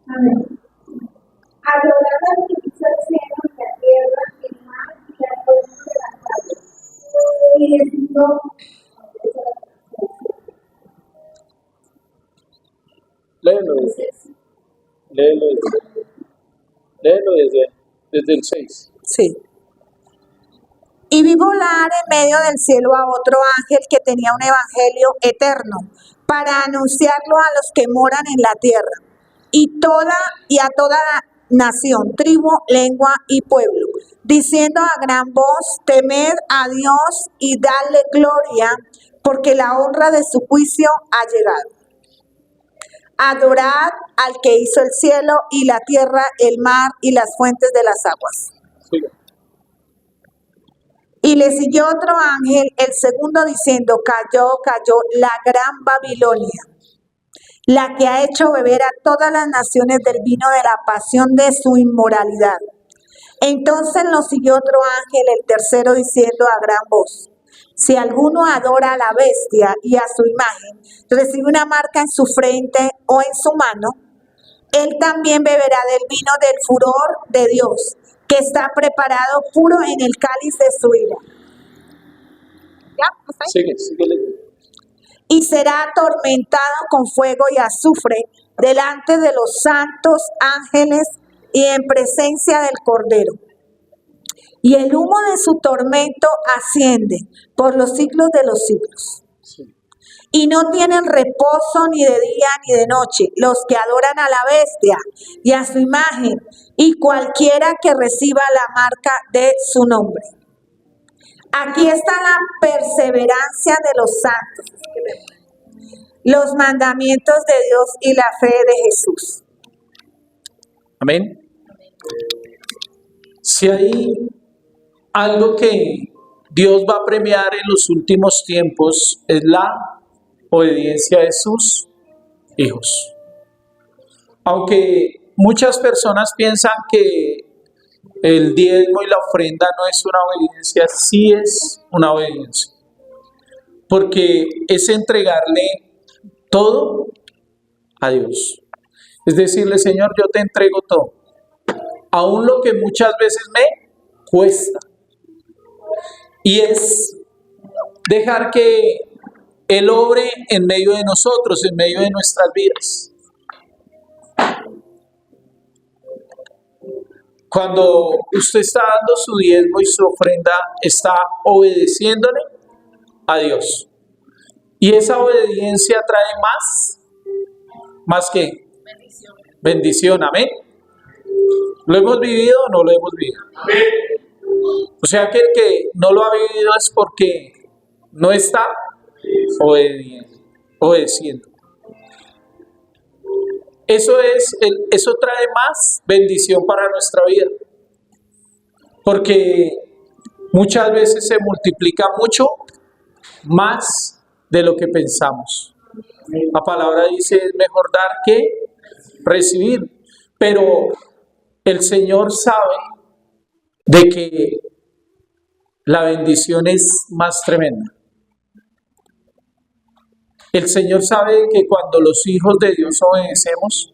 Amén. Adorar al que hizo el cielo, la tierra, el mar y las fuerzas de las aguas. Y les dijo, Léelo, léelo, léelo desde el 6. Sí. Y vi volar en medio del cielo a otro ángel que tenía un evangelio eterno para anunciarlo a los que moran en la tierra y a toda nación, tribu, lengua y pueblo, diciendo a gran voz: temed a Dios y dadle gloria, porque la honra de su juicio ha llegado. Adorad al que hizo el cielo y la tierra, el mar y las fuentes de las aguas. Siga. Y le siguió otro ángel, el segundo, diciendo: cayó la gran Babilonia, la que ha hecho beber a todas las naciones del vino de la pasión de su inmoralidad. Entonces lo siguió otro ángel, el tercero, diciendo a gran voz: si alguno adora a la bestia y a su imagen, recibe una marca en su frente o en su mano, él también beberá del vino del furor de Dios, que está preparado puro en el cáliz de su ira. ¿Ya? ¿Hasta ahí? Sigue leyendo. Y será atormentado con fuego y azufre delante de los santos ángeles y en presencia del Cordero. Y el humo de su tormento asciende por los siglos de los siglos. Sí. Y no tienen reposo ni de día ni de noche los que adoran a la bestia y a su imagen, y cualquiera que reciba la marca de su nombre. Aquí está la perseverancia de los santos, los mandamientos de Dios y la fe de Jesús. Amén. Si hay algo que Dios va a premiar en los últimos tiempos, es la obediencia de sus hijos. Aunque muchas personas piensan que el diezmo y la ofrenda no es una obediencia, sí es una obediencia. Porque es entregarle todo a Dios. Es decirle: Señor, yo te entrego todo. Aún lo que muchas veces me cuesta. Y es dejar que Él obre en medio de nosotros, en medio de nuestras vidas. Cuando usted está dando su diezmo y su ofrenda, está obedeciéndole a Dios. Y esa obediencia trae más que bendición. Amén. ¿Lo hemos vivido o no lo hemos vivido? Amén. O sea que el que no lo ha vivido es porque no está obedeciendo. Eso trae más bendición para nuestra vida. Porque muchas veces se multiplica mucho más de lo que pensamos. La palabra dice: es mejor dar que recibir. Pero el Señor sabe de que la bendición es más tremenda. El Señor sabe que cuando los hijos de Dios obedecemos,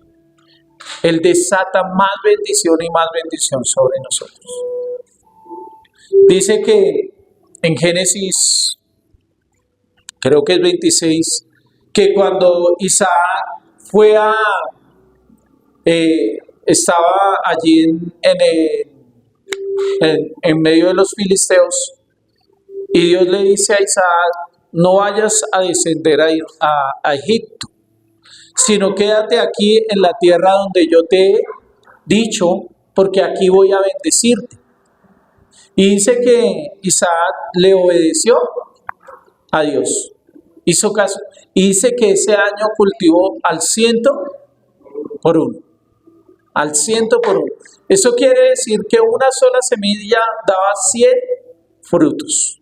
Él desata más bendición y más bendición sobre nosotros. Dice que en Génesis, creo que es 26, que cuando Isaac fue estaba allí en medio de los filisteos, y Dios le dice a Isaac: no vayas a descender a Egipto, sino quédate aquí en la tierra donde yo te he dicho, porque aquí voy a bendecirte. Y dice que Isaac le obedeció a Dios, hizo caso, y dice que ese año cultivó al 100%. Al 100%. Eso quiere decir que una sola semilla daba 100 frutos.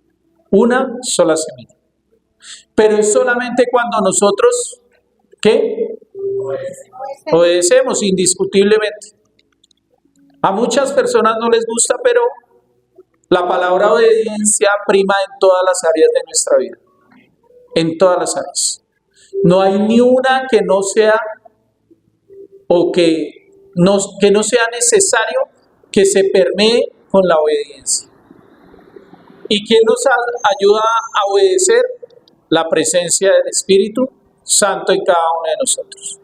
Una sola semilla. Pero es solamente cuando nosotros, ¿qué? Obedecemos indiscutiblemente. A muchas personas no les gusta, pero la palabra obediencia prima en todas las áreas de nuestra vida. En todas las áreas. No hay ni una que no sea o que que no sea necesario que se permee con la obediencia. ¿Y quién nos ayuda a obedecer? La presencia del Espíritu Santo en cada uno de nosotros.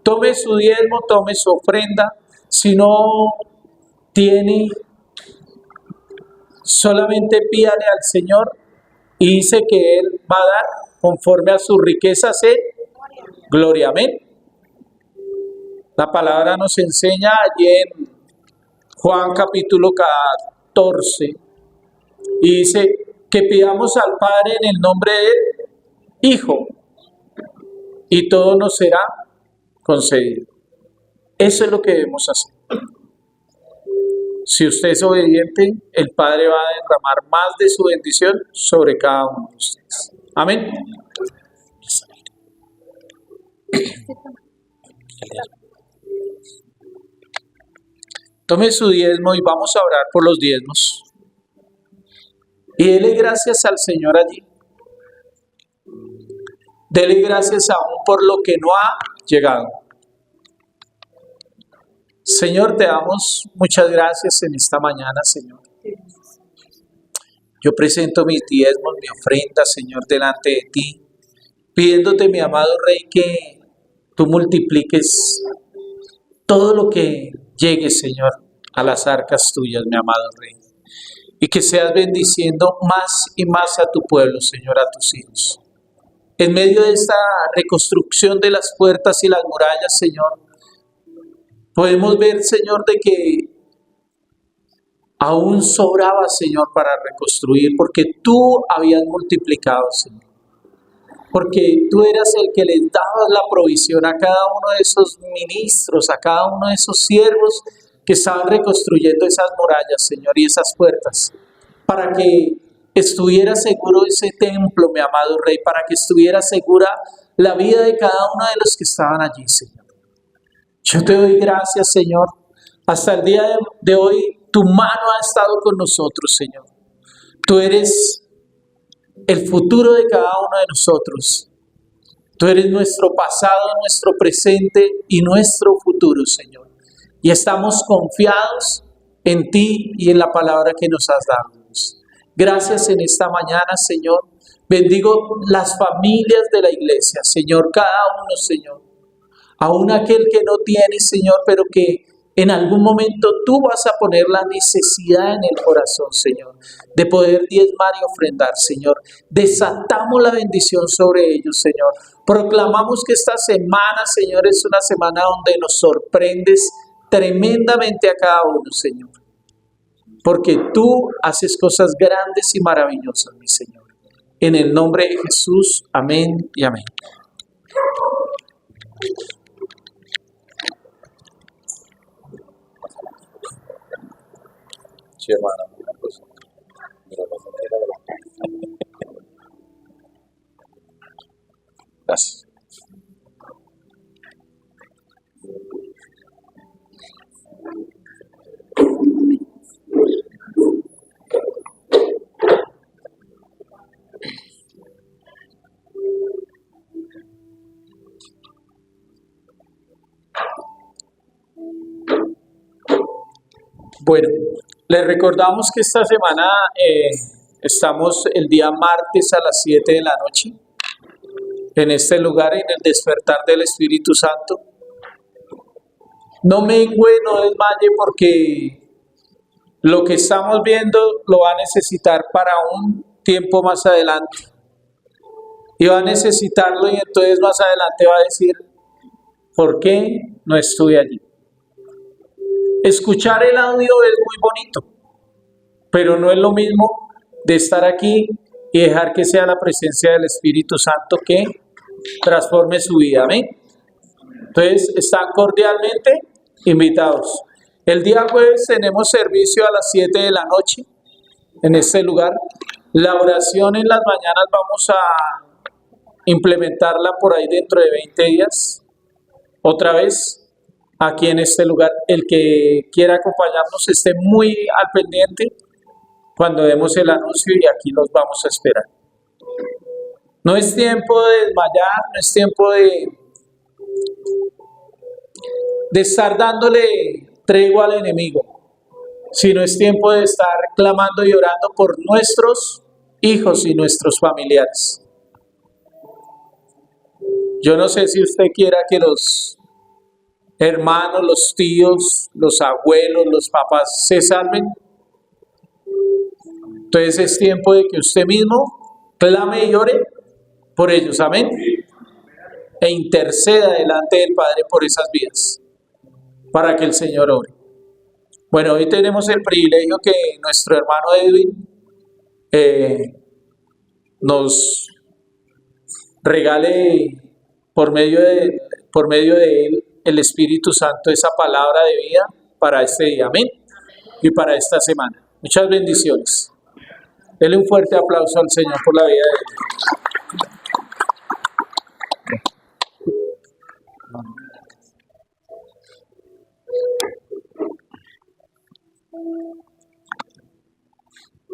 Tome su diezmo, tome su ofrenda. Si no tiene, solamente pídale al Señor y dice que Él va a dar conforme a sus riquezas en gloria. Amén. La palabra nos enseña allí en Juan capítulo 14 y dice que pidamos al Padre en el nombre del Hijo y todo nos será concedido. Eso es lo que debemos hacer. Si usted es obediente, el Padre va a derramar más de su bendición sobre cada uno de ustedes. Amén. Tome su diezmo y vamos a orar por los diezmos. Y dele gracias al Señor allí. Dele gracias aún por lo que no ha llegado. Señor, te damos muchas gracias en esta mañana, Señor. Yo presento mis diezmos, mi ofrenda, Señor, delante de ti, pidiéndote, mi amado Rey, que tú multipliques todo lo que llegue, Señor, a las arcas tuyas, mi amado Rey. Y que seas bendiciendo más y más a tu pueblo, Señor, a tus hijos. En medio de esta reconstrucción de las puertas y las murallas, Señor, podemos ver, Señor, de que aún sobraba, Señor, para reconstruir, porque tú habías multiplicado, Señor. Porque tú eras el que les dabas la provisión a cada uno de esos ministros, a cada uno de esos siervos que estaban reconstruyendo esas murallas, Señor, y esas puertas, para que estuviera seguro ese templo, mi amado Rey, para que estuviera segura la vida de cada uno de los que estaban allí, Señor. Yo te doy gracias, Señor. Hasta el día de hoy, tu mano ha estado con nosotros, Señor. Tú eres el futuro de cada uno de nosotros. Tú eres nuestro pasado, nuestro presente y nuestro futuro, Señor. Y estamos confiados en ti y en la palabra que nos has dado. Gracias en esta mañana, Señor. Bendigo las familias de la iglesia, Señor, cada uno, Señor. Aún aquel que no tiene, Señor, pero que en algún momento tú vas a poner la necesidad en el corazón, Señor, de poder diezmar y ofrendar, Señor. Desatamos la bendición sobre ellos, Señor. Proclamamos que esta semana, Señor, es una semana donde nos sorprendes tremendamente a cada uno, Señor. Porque tú haces cosas grandes y maravillosas, mi Señor. En el nombre de Jesús, amén y amén. Sí, hermana, pues, mira, gracias. Bueno, les recordamos que esta semana estamos el día martes a las 7 de la noche en este lugar, en el despertar del Espíritu Santo. No mengue, no desmaye, porque lo que estamos viendo lo va a necesitar para un tiempo más adelante. Y va a necesitarlo y entonces más adelante va a decir, ¿por qué no estuve allí? Escuchar el audio es muy bonito, pero no es lo mismo de estar aquí y dejar que sea la presencia del Espíritu Santo que transforme su vida. Amén. Entonces, están cordialmente invitados. El día jueves tenemos servicio a las 7 de la noche en este lugar. La oración en las mañanas vamos a implementarla por ahí dentro de 20 días. Otra vez aquí en este lugar. El que quiera acompañarnos esté muy al pendiente cuando demos el anuncio y aquí los vamos a esperar. No es tiempo de desmayar, no es tiempo de estar dándole tregua al enemigo, sino es tiempo de estar clamando y orando por nuestros hijos y nuestros familiares. Yo no sé si usted quiera que los hermanos, los tíos, los abuelos, los papás se salven. Entonces es tiempo de que usted mismo clame y ore por ellos, amén. E interceda delante del Padre por esas vidas, para que el Señor ore. Bueno, hoy tenemos el privilegio que nuestro hermano Edwin nos regale por medio de él el Espíritu Santo esa palabra de vida para este día, amén, y para esta semana. Muchas bendiciones. Denle un fuerte aplauso al Señor por la vida de él.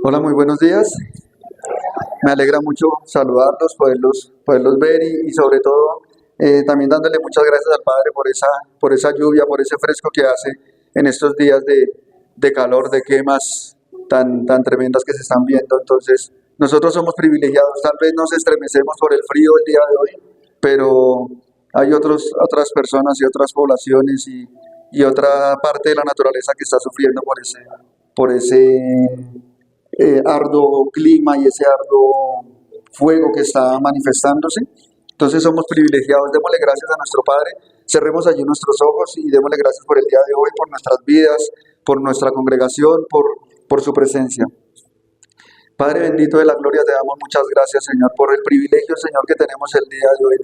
Hola, muy buenos días. Me alegra mucho saludarlos, poderlos ver y sobre todo también dándole muchas gracias al Padre por esa lluvia, por ese fresco que hace en estos días de calor, de quemas tan tremendas que se están viendo. Entonces, nosotros somos privilegiados, tal vez nos estremecemos por el frío el día de hoy, pero hay otras personas y otras poblaciones y otra parte de la naturaleza que está sufriendo por ese arduo clima y ese arduo fuego que está manifestándose. Entonces somos privilegiados, démosle gracias a nuestro Padre, cerremos allí nuestros ojos y démosle gracias por el día de hoy, por nuestras vidas, por nuestra congregación, por su presencia. Padre bendito de la gloria, te damos muchas gracias, Señor, por el privilegio, Señor, que tenemos el día de hoy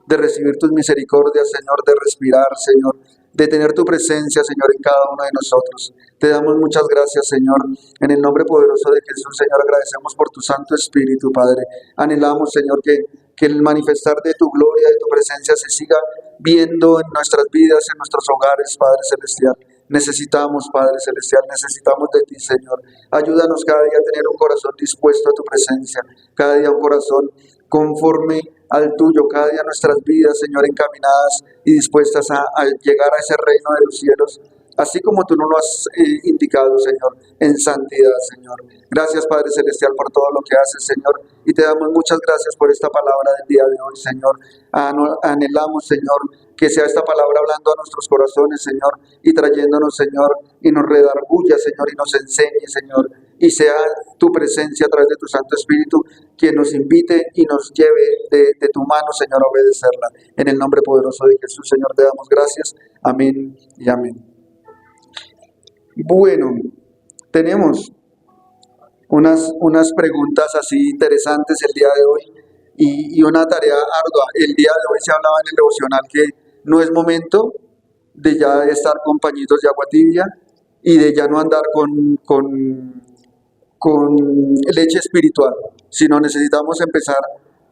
de recibir tus misericordias, Señor, de respirar, Señor, de tener tu presencia, Señor, en cada uno de nosotros. Te damos muchas gracias, Señor, en el nombre poderoso de Jesús, Señor, agradecemos por tu Santo Espíritu, Padre. Anhelamos, Señor, que el manifestar de tu gloria, de tu presencia se siga viendo en nuestras vidas, en nuestros hogares, Padre Celestial. Necesitamos, Padre Celestial, necesitamos de ti, Señor. Ayúdanos cada día a tener un corazón dispuesto a tu presencia, cada día un corazón conforme al tuyo, cada día nuestras vidas, Señor, encaminadas y dispuestas a llegar a ese reino de los cielos, así como tú nos lo has indicado, Señor, en santidad, Señor. Gracias, Padre Celestial, por todo lo que haces, Señor, y te damos muchas gracias por esta palabra del día de hoy, Señor. Anhelamos, Señor, que sea esta palabra hablando a nuestros corazones, Señor, y trayéndonos, Señor, y nos redarguya, Señor, y nos enseñe, Señor, y sea tu presencia a través de tu Santo Espíritu quien nos invite y nos lleve de tu mano, Señor, a obedecerla. En el nombre poderoso de Jesús, Señor, te damos gracias. Amén y amén. Bueno, tenemos unas preguntas así interesantes el día de hoy y una tarea ardua. El día de hoy se hablaba en el devocional que no es momento de ya estar con pañitos de agua tibia y de ya no andar con leche espiritual, sino necesitamos empezar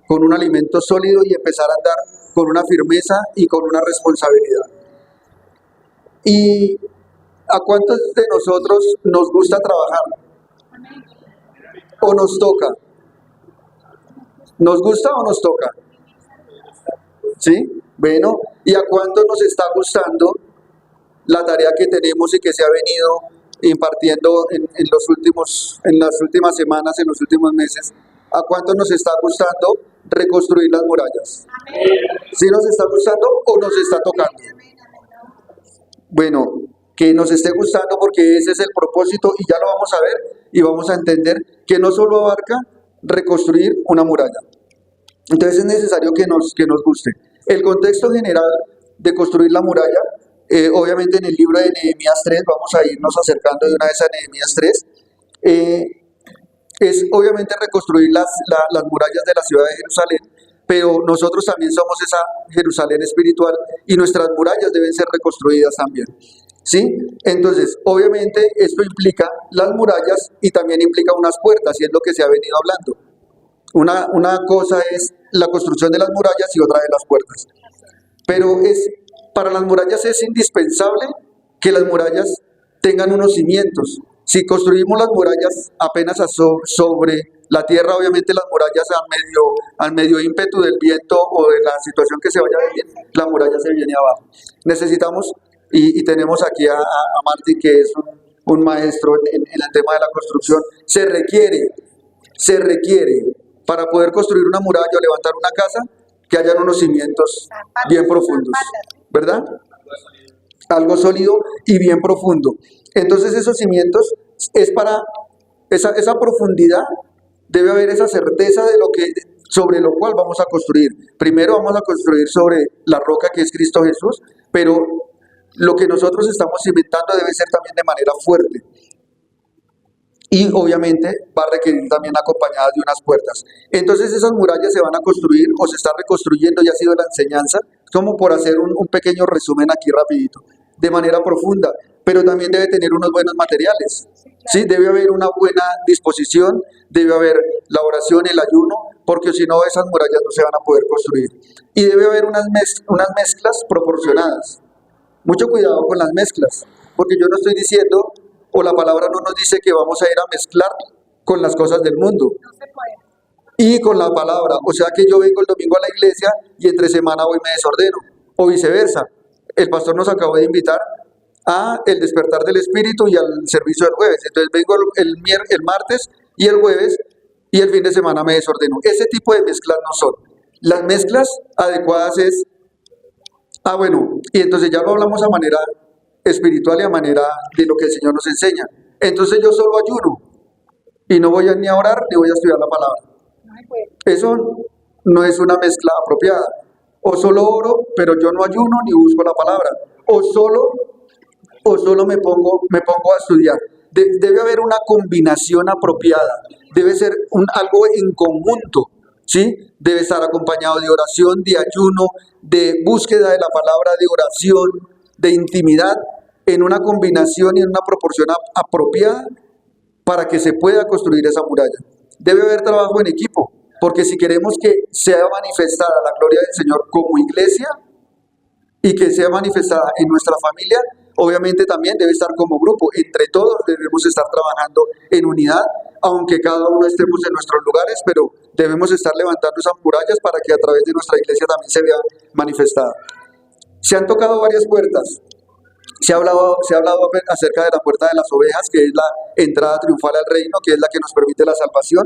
con un alimento sólido y empezar a andar con una firmeza y con una responsabilidad. ¿Y a cuántos de nosotros nos gusta trabajar? ¿O nos toca? ¿Nos gusta o nos toca? ¿Sí? Bueno, ¿y a cuántos nos está gustando la tarea que tenemos y que se ha venido impartiendo en las últimas semanas, en los últimos meses? ¿A cuántos nos está gustando reconstruir las murallas? ¿Sí nos está gustando o nos está tocando? Bueno, que nos esté gustando porque ese es el propósito y ya lo vamos a ver y vamos a entender que no solo abarca reconstruir una muralla. Entonces es necesario que nos guste. El contexto general de construir la muralla, obviamente en el libro de Nehemías 3, vamos a irnos acercando de una vez a Nehemías 3, es obviamente reconstruir las murallas de la ciudad de Jerusalén, pero nosotros también somos esa Jerusalén espiritual y nuestras murallas deben ser reconstruidas también. ¿Sí? Entonces, obviamente esto implica las murallas y también implica unas puertas, y es lo que se ha venido hablando. Una cosa es la construcción de las murallas y otra de las puertas. Pero para las murallas es indispensable que las murallas tengan unos cimientos. Si construimos las murallas apenas sobre la tierra, obviamente las murallas al medio ímpetu del viento o de la situación que se vaya a vivir, la muralla se viene abajo. Necesitamos y tenemos aquí a Martín, que es un maestro en el tema de la construcción. Se requiere para poder construir una muralla o levantar una casa que hayan unos cimientos bien profundos, ¿verdad? Algo sólido y bien profundo. Entonces esos cimientos es para esa profundidad, debe haber esa certeza de sobre lo cual vamos a construir. Primero vamos a construir sobre la roca que es Cristo Jesús, pero lo que nosotros estamos inventando debe ser también de manera fuerte. Y obviamente va a requerir también acompañadas de unas puertas. Entonces esas murallas se van a construir o se están reconstruyendo, ya ha sido la enseñanza, como por hacer un pequeño resumen aquí rapidito, de manera profunda, pero también debe tener unos buenos materiales. Sí, debe haber una buena disposición, debe haber la oración, el ayuno, porque si no esas murallas no se van a poder construir. Y debe haber unas mezclas proporcionadas. Mucho cuidado con las mezclas, porque yo no estoy diciendo, o la palabra no nos dice que vamos a ir a mezclar con las cosas del mundo. No se puede. Y con la palabra, o sea que yo vengo el domingo a la iglesia y entre semana voy y me desordeno, o viceversa. El pastor nos acabó de invitar a el despertar del espíritu y al servicio del jueves. Entonces vengo el martes y el jueves y el fin de semana me desordeno. Ese tipo de mezclas no son. Las mezclas adecuadas es, bueno, y entonces ya lo hablamos a manera espiritual y a manera de lo que el Señor nos enseña. Entonces yo solo ayuno y no voy ni a orar ni voy a estudiar la palabra. No se puede. Eso no es una mezcla apropiada. O solo oro, pero yo no ayuno ni busco la palabra. O solo me pongo a estudiar. Debe haber una combinación apropiada. Debe ser algo en conjunto, ¿sí? Debe estar acompañado de oración, de ayuno, de búsqueda de la palabra, de oración, de intimidad, en una combinación y en una proporción apropiada para que se pueda construir esa muralla. Debe haber trabajo en equipo, porque si queremos que sea manifestada la gloria del Señor como iglesia y que sea manifestada en nuestra familia, obviamente también debe estar como grupo. Entre todos debemos estar trabajando en unidad, aunque cada uno estemos en nuestros lugares, pero debemos estar levantando esas murallas para que a través de nuestra iglesia también se vea manifestada. Se han tocado varias puertas. Se ha hablado acerca de la puerta de las ovejas, que es la entrada triunfal al reino, que es la que nos permite la salvación.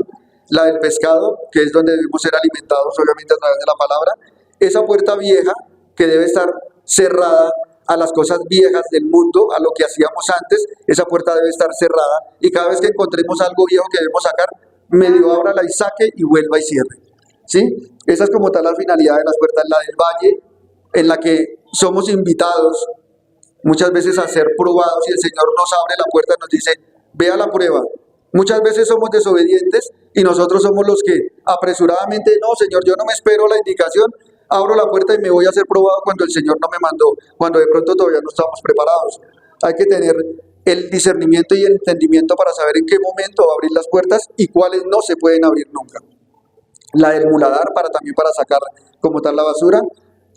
La del pescado, que es donde debemos ser alimentados, obviamente a través de la palabra. Esa puerta vieja, que debe estar cerrada a las cosas viejas del mundo, a lo que hacíamos antes, esa puerta debe estar cerrada. Y cada vez que encontremos algo viejo que debemos sacar, medio ábrala y saque y vuelva y cierre. ¿Sí? Esa es como tal la finalidad de las puertas. La del valle, en la que somos invitados muchas veces a ser probados y el Señor nos abre la puerta y nos dice, vea la prueba. Muchas veces somos desobedientes y nosotros somos los que apresuradamente, no, Señor, yo no me espero la indicación, abro la puerta y me voy a ser probado cuando el Señor no me mandó, cuando de pronto todavía no estamos preparados. Hay que tener el discernimiento y el entendimiento para saber en qué momento abrir las puertas y cuáles no se pueden abrir nunca. La del muladar, también para sacar como tal la basura.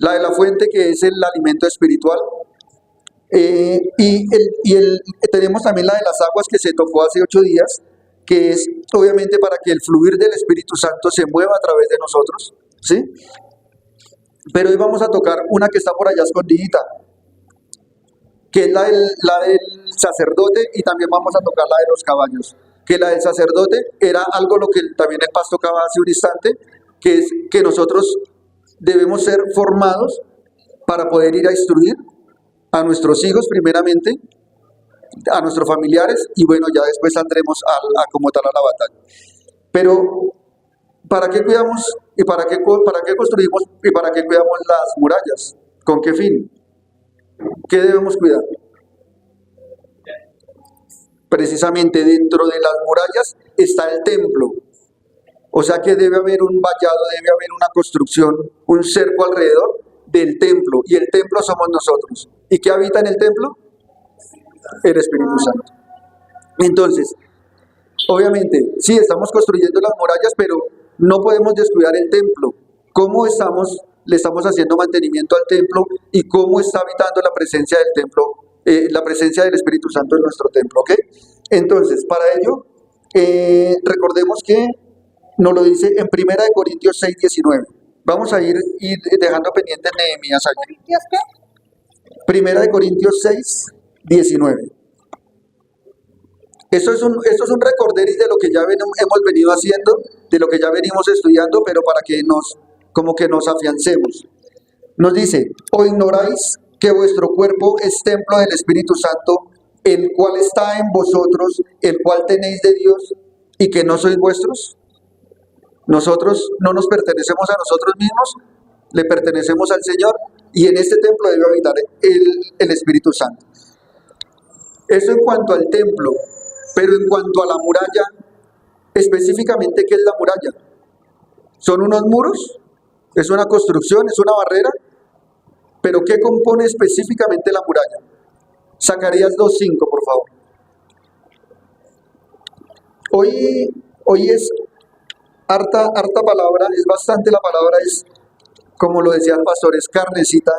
La de la fuente, que es el alimento espiritual. Tenemos también la de las aguas, que se tocó hace 8 días, que es obviamente para que el fluir del Espíritu Santo se mueva a través de nosotros, ¿sí? Pero hoy vamos a tocar una que está por allá escondidita, que es la del sacerdote, y también vamos a tocar la de los caballos. Que la del sacerdote era algo lo que también el pastor tocaba hace un instante, que es que nosotros debemos ser formados para poder ir a instruir a nuestros hijos primeramente, a nuestros familiares, y bueno, ya después saldremos a como tal a la batalla. Pero, ¿para qué cuidamos y para qué construimos y para qué cuidamos las murallas? ¿Con qué fin? ¿Qué debemos cuidar? Precisamente dentro de las murallas está el templo. O sea que debe haber un vallado, debe haber una construcción, un cerco alrededor del templo. Y el templo somos nosotros. ¿Y qué habita en el templo? El Espíritu Santo. Entonces, obviamente, sí, estamos construyendo las murallas, pero no podemos descuidar el templo. ¿Cómo le estamos haciendo mantenimiento al templo y cómo está habitando la presencia del templo, la presencia del Espíritu Santo en nuestro templo? ¿Ok? Entonces, para ello, recordemos que nos lo dice en 1 Corintios 6:19. Vamos a ir dejando pendientes Nehemías allí. ¿Corintios qué? Primera de Corintios 6, 19. Esto es un recorderis de lo que ya hemos venido haciendo, de lo que ya venimos estudiando, pero para que como que nos afiancemos. Nos dice, ¿o ignoráis que vuestro cuerpo es templo del Espíritu Santo, el cual está en vosotros, el cual tenéis de Dios, y que no sois vuestros? Nosotros no nos pertenecemos a nosotros mismos, le pertenecemos al Señor, y en este templo debe habitar el Espíritu Santo. Eso en cuanto al templo, pero en cuanto a la muralla, específicamente, ¿qué es la muralla? ¿Son unos muros? ¿Es una construcción? ¿Es una barrera? ¿Pero qué compone específicamente la muralla? Zacarías 2:5, por favor. Hoy es harta palabra, es bastante la palabra, es, como lo decía el pastor, es carnecita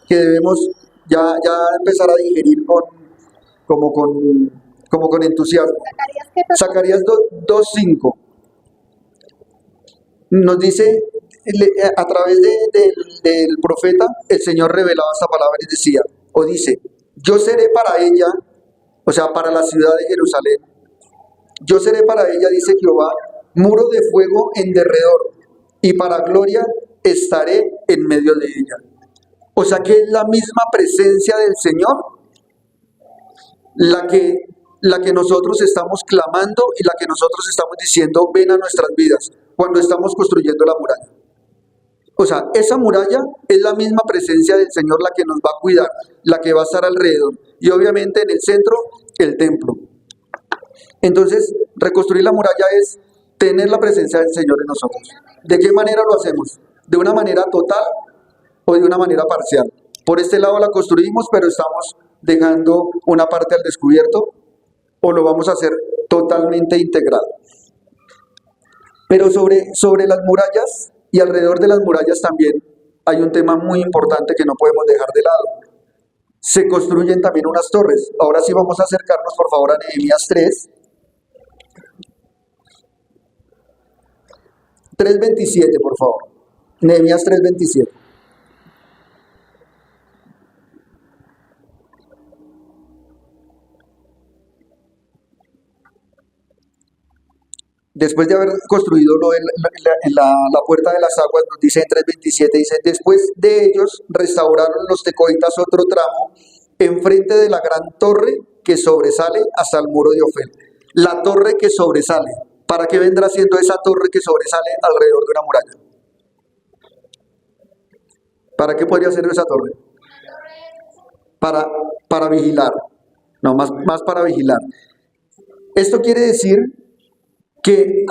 que debemos ya empezar a digerir como con entusiasmo. Zacarías 2:5 nos dice, a través del profeta, el Señor revelaba esta palabra y decía, o dice, yo seré para ella, o sea, para la ciudad de Jerusalén, yo seré para ella, dice Jehová, muro de fuego en derredor, y para gloria estaré en medio de ella. O sea que es la misma presencia del Señor la que nosotros estamos clamando y la que nosotros estamos diciendo, ven a nuestras vidas, cuando estamos construyendo la muralla. O sea, esa muralla es la misma presencia del Señor la que nos va a cuidar, la que va a estar alrededor. Y obviamente en el centro, el templo. Entonces, reconstruir la muralla es tener la presencia del Señor en nosotros. ¿De qué manera lo hacemos? ¿De una manera total o de una manera parcial? Por este lado la construimos, pero estamos dejando una parte al descubierto, o lo vamos a hacer totalmente integrado. Pero sobre las murallas y alrededor de las murallas también hay un tema muy importante que no podemos dejar de lado. Se construyen también unas torres. Ahora sí vamos a acercarnos, por favor, a Nehemías 3:27, por favor. Nehemías 3:27. Después de haber construido la puerta de las aguas, nos dice en 3:27, dice, después de ellos restauraron los tecoitas otro tramo enfrente de la gran torre que sobresale hasta el muro de Ofel. La torre que sobresale. ¿Para qué vendrá siendo esa torre que sobresale alrededor de una muralla? ¿Para qué podría ser esa torre? Para vigilar. No, más para vigilar. Esto quiere decir que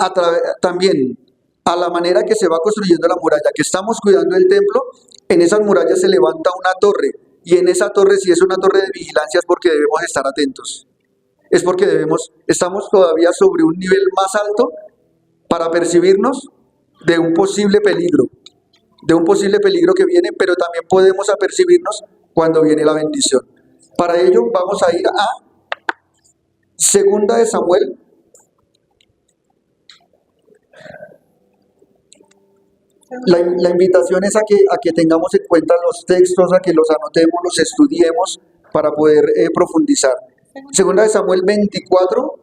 también a la manera que se va construyendo la muralla, que estamos cuidando el templo, en esas murallas se levanta una torre, y en esa torre, si es una torre de vigilancia, es porque debemos estar atentos, es porque estamos todavía sobre un nivel más alto para percibirnos de un posible peligro que viene, pero también podemos apercibirnos cuando viene la bendición. Para ello vamos a ir a Segunda de Samuel, La invitación es a que tengamos en cuenta los textos, a que los anotemos, los estudiemos para poder profundizar. Segunda de Samuel 24.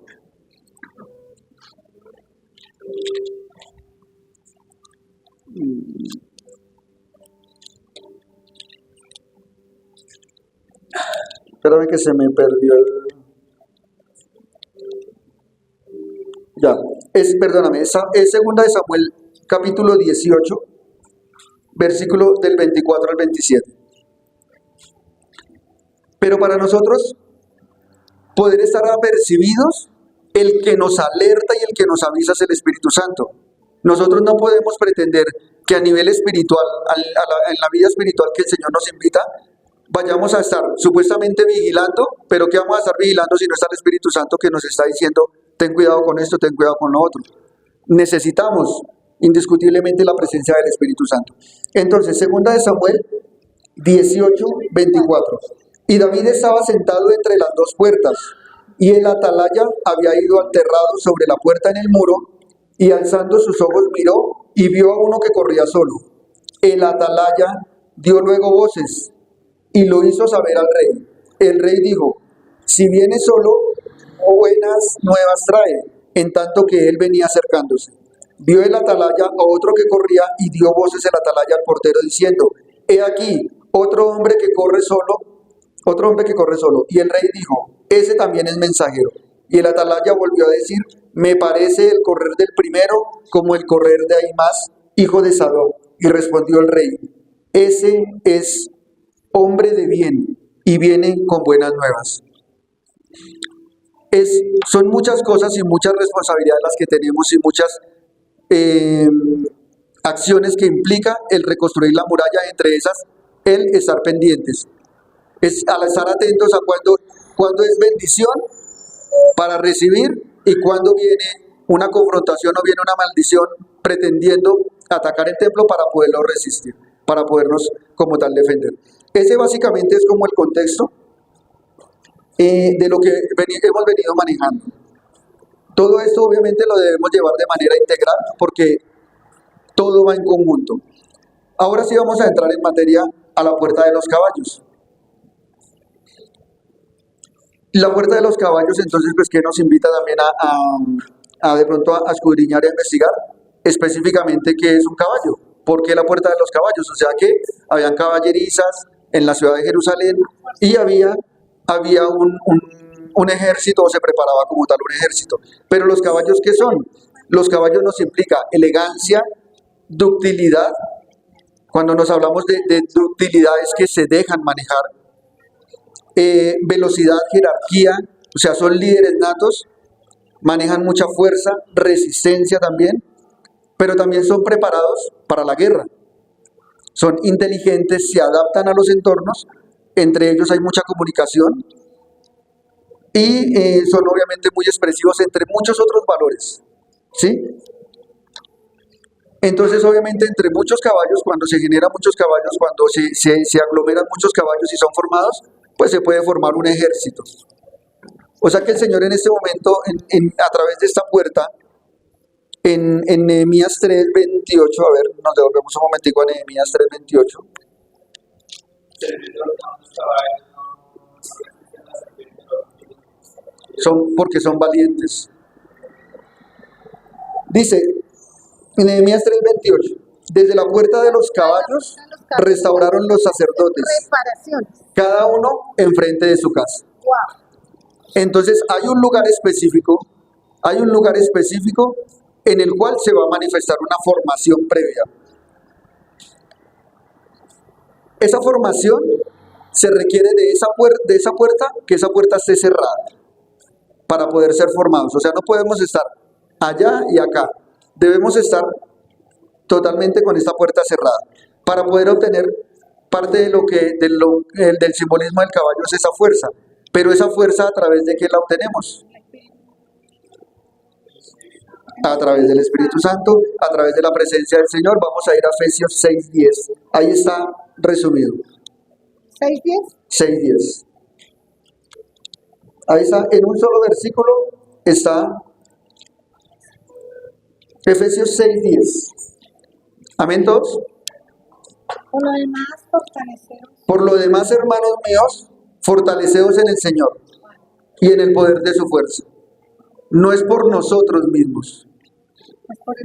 Espérame que se me perdió perdóname, es Segunda de Samuel capítulo 18, versículo del 24 al 27. Pero para nosotros poder estar apercibidos, el que nos alerta y el que nos avisa es el Espíritu Santo. Nosotros no podemos pretender que a nivel espiritual, en la vida espiritual que el Señor nos invita, vayamos a estar supuestamente vigilando, pero ¿qué vamos a estar vigilando si no está el Espíritu Santo que nos está diciendo, ten cuidado con esto, ten cuidado con lo otro? Necesitamos indiscutiblemente la presencia del Espíritu Santo. Entonces, Segunda de Samuel 18, 24. Y David estaba sentado entre las dos puertas, y el atalaya había ido aterrado sobre la puerta en el muro, y alzando sus ojos miró, y vio a uno que corría solo. El atalaya dio luego voces, y lo hizo saber al rey. El rey dijo, si viene solo, buenas nuevas trae, en tanto que él venía acercándose. Vio el atalaya a otro que corría y dio voces el atalaya al portero diciendo, he aquí, otro hombre que corre solo. Y el rey dijo, ese también es mensajero. Y el atalaya volvió a decir, me parece el correr del primero como el correr de Ahimaaz, hijo de Sadoc. Y respondió el rey, ese es hombre de bien y viene con buenas nuevas. Son muchas cosas y muchas responsabilidades las que tenemos y muchas acciones que implica el reconstruir la muralla, entre esas el estar pendientes, es al estar atentos a cuando es bendición para recibir y cuando viene una confrontación o viene una maldición pretendiendo atacar el templo para poderlo resistir, para podernos como tal defender. Ese básicamente es como el contexto de lo que hemos venido manejando. Todo esto obviamente lo debemos llevar de manera integral porque todo va en conjunto. Ahora sí vamos a entrar en materia a la puerta de los caballos. La puerta de los caballos, entonces, pues que nos invita también a de pronto a escudriñar y a investigar específicamente qué es un caballo. ¿Por qué la puerta de los caballos? O sea que habían caballerizas en la ciudad de Jerusalén y había un ejército, o se preparaba como tal un ejército. Pero los caballos, ¿qué son? Los caballos nos implica elegancia, ductilidad. Cuando nos hablamos de ductilidad es que se dejan manejar. Velocidad, jerarquía, o sea, son líderes natos, manejan mucha fuerza, resistencia también, pero también son preparados para la guerra. Son inteligentes, se adaptan a los entornos, entre ellos hay mucha comunicación y son obviamente muy expresivos entre muchos otros valores, ¿sí? Entonces, obviamente, entre muchos caballos, cuando se generan muchos caballos, cuando se aglomeran muchos caballos y son formados, pues se puede formar un ejército. O sea que el Señor en este momento, a través de esta puerta, en Nehemías 3:28, a ver, nos devolvemos un momentico a Nehemías 3:28. Porque son valientes. Dice, en Nehemías 3:28, desde la puerta de los caballos restauraron los sacerdotes, Reparaciones. cada uno enfrente de su casa. Wow. Entonces hay un lugar específico en el cual se va a manifestar una formación previa. Esa formación se requiere de esa puerta, que esa puerta esté cerrada para poder ser formados. O sea, no podemos estar allá y acá. Debemos estar totalmente con esta puerta cerrada para poder obtener parte de del simbolismo del caballo es esa fuerza. Pero esa fuerza, ¿a través de qué la obtenemos? A través del Espíritu Santo, a través de la presencia del Señor. Vamos a ir a Efesios 6:10. Ahí está resumido. ¿6:10? 6:10. Ahí está, en un solo versículo está Efesios 6:10. Amén todos. Por lo demás, fortaleceos. Por lo demás, hermanos míos, fortaleceos en el Señor y en el poder de su fuerza. No es por nosotros mismos.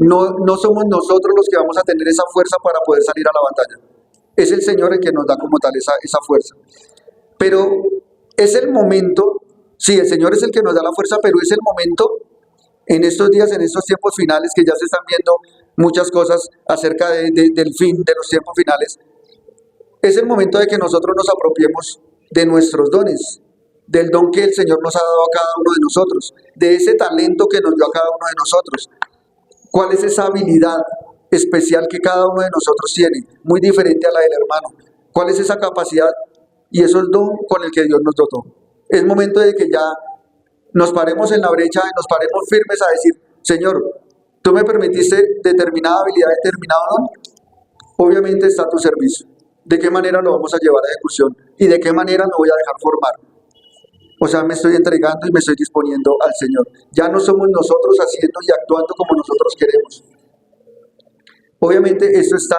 No somos nosotros los que vamos a tener esa fuerza para poder salir a la batalla. Es el Señor el que nos da como tal esa fuerza. Pero es el momento, sí, el Señor es el que nos da la fuerza, pero es el momento en estos días, en estos tiempos finales, que ya se están viendo muchas cosas acerca del fin, de los tiempos finales. Es el momento de que nosotros nos apropiemos de nuestros dones, del don que el Señor nos ha dado a cada uno de nosotros, de ese talento que nos dio a cada uno de nosotros. ¿Cuál es esa habilidad especial que cada uno de nosotros tiene, muy diferente a la del hermano? ¿Cuál es esa capacidad y esos don con el que Dios nos dotó? Es momento de que ya nos paremos en la brecha y nos paremos firmes a decir, Señor, tú me permitiste determinada habilidad, determinado don, obviamente está a tu servicio. ¿De qué manera lo vamos a llevar a ejecución? ¿Y de qué manera me voy a dejar formar? O sea, me estoy entregando y me estoy disponiendo al Señor. Ya no somos nosotros haciendo y actuando como nosotros queremos. Obviamente esto está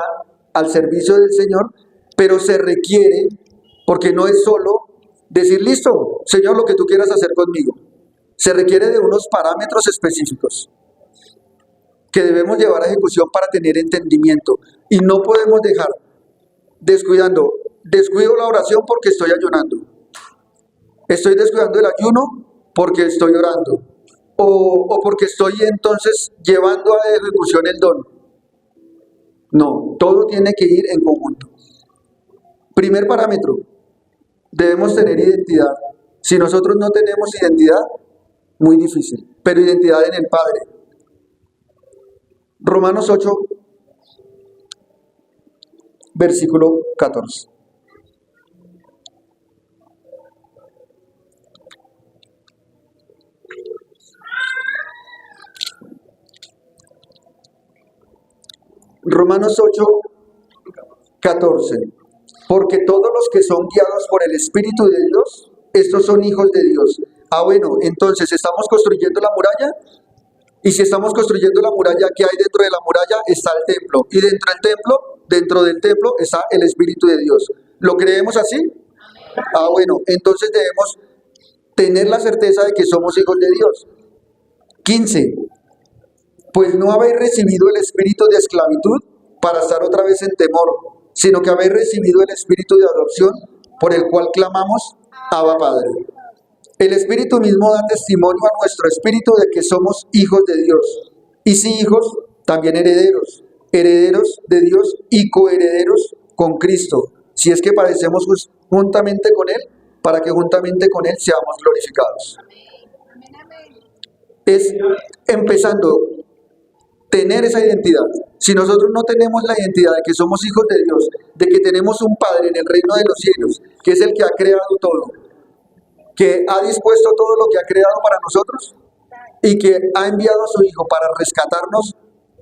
al servicio del Señor, pero se requiere porque no es solo decir, listo, Señor, lo que tú quieras hacer conmigo. Se requiere de unos parámetros específicos que debemos llevar a ejecución para tener entendimiento. Y no podemos dejar descuido la oración porque estoy ayunando. Estoy descuidando el ayuno porque estoy orando. O porque estoy entonces llevando a ejecución el don. No, todo tiene que ir en conjunto. Primer parámetro, debemos tener identidad. Si nosotros no tenemos identidad, muy difícil, pero identidad en el Padre. Romanos 8, versículo 14. Romanos 8, 14. Porque todos los que son guiados por el Espíritu de Dios, estos son hijos de Dios. Bueno, entonces, ¿estamos construyendo la muralla? Y si estamos construyendo la muralla, ¿qué hay dentro de la muralla? Está el templo. Y dentro del templo está el Espíritu de Dios. ¿Lo creemos así? Bueno, entonces debemos tener la certeza de que somos hijos de Dios. 15. Pues no habéis recibido el espíritu de esclavitud para estar otra vez en temor, sino que habéis recibido el espíritu de adopción, por el cual clamamos, Abba Padre. El Espíritu mismo da testimonio a nuestro espíritu de que somos hijos de Dios. Y si hijos, también herederos, herederos de Dios y coherederos con Cristo, si es que padecemos juntamente con Él, para que juntamente con Él seamos glorificados. Es empezando tener esa identidad. Si nosotros no tenemos la identidad de que somos hijos de Dios, de que tenemos un Padre en el reino de los cielos, que es el que ha creado todo, que ha dispuesto todo lo que ha creado para nosotros y que ha enviado a su Hijo para rescatarnos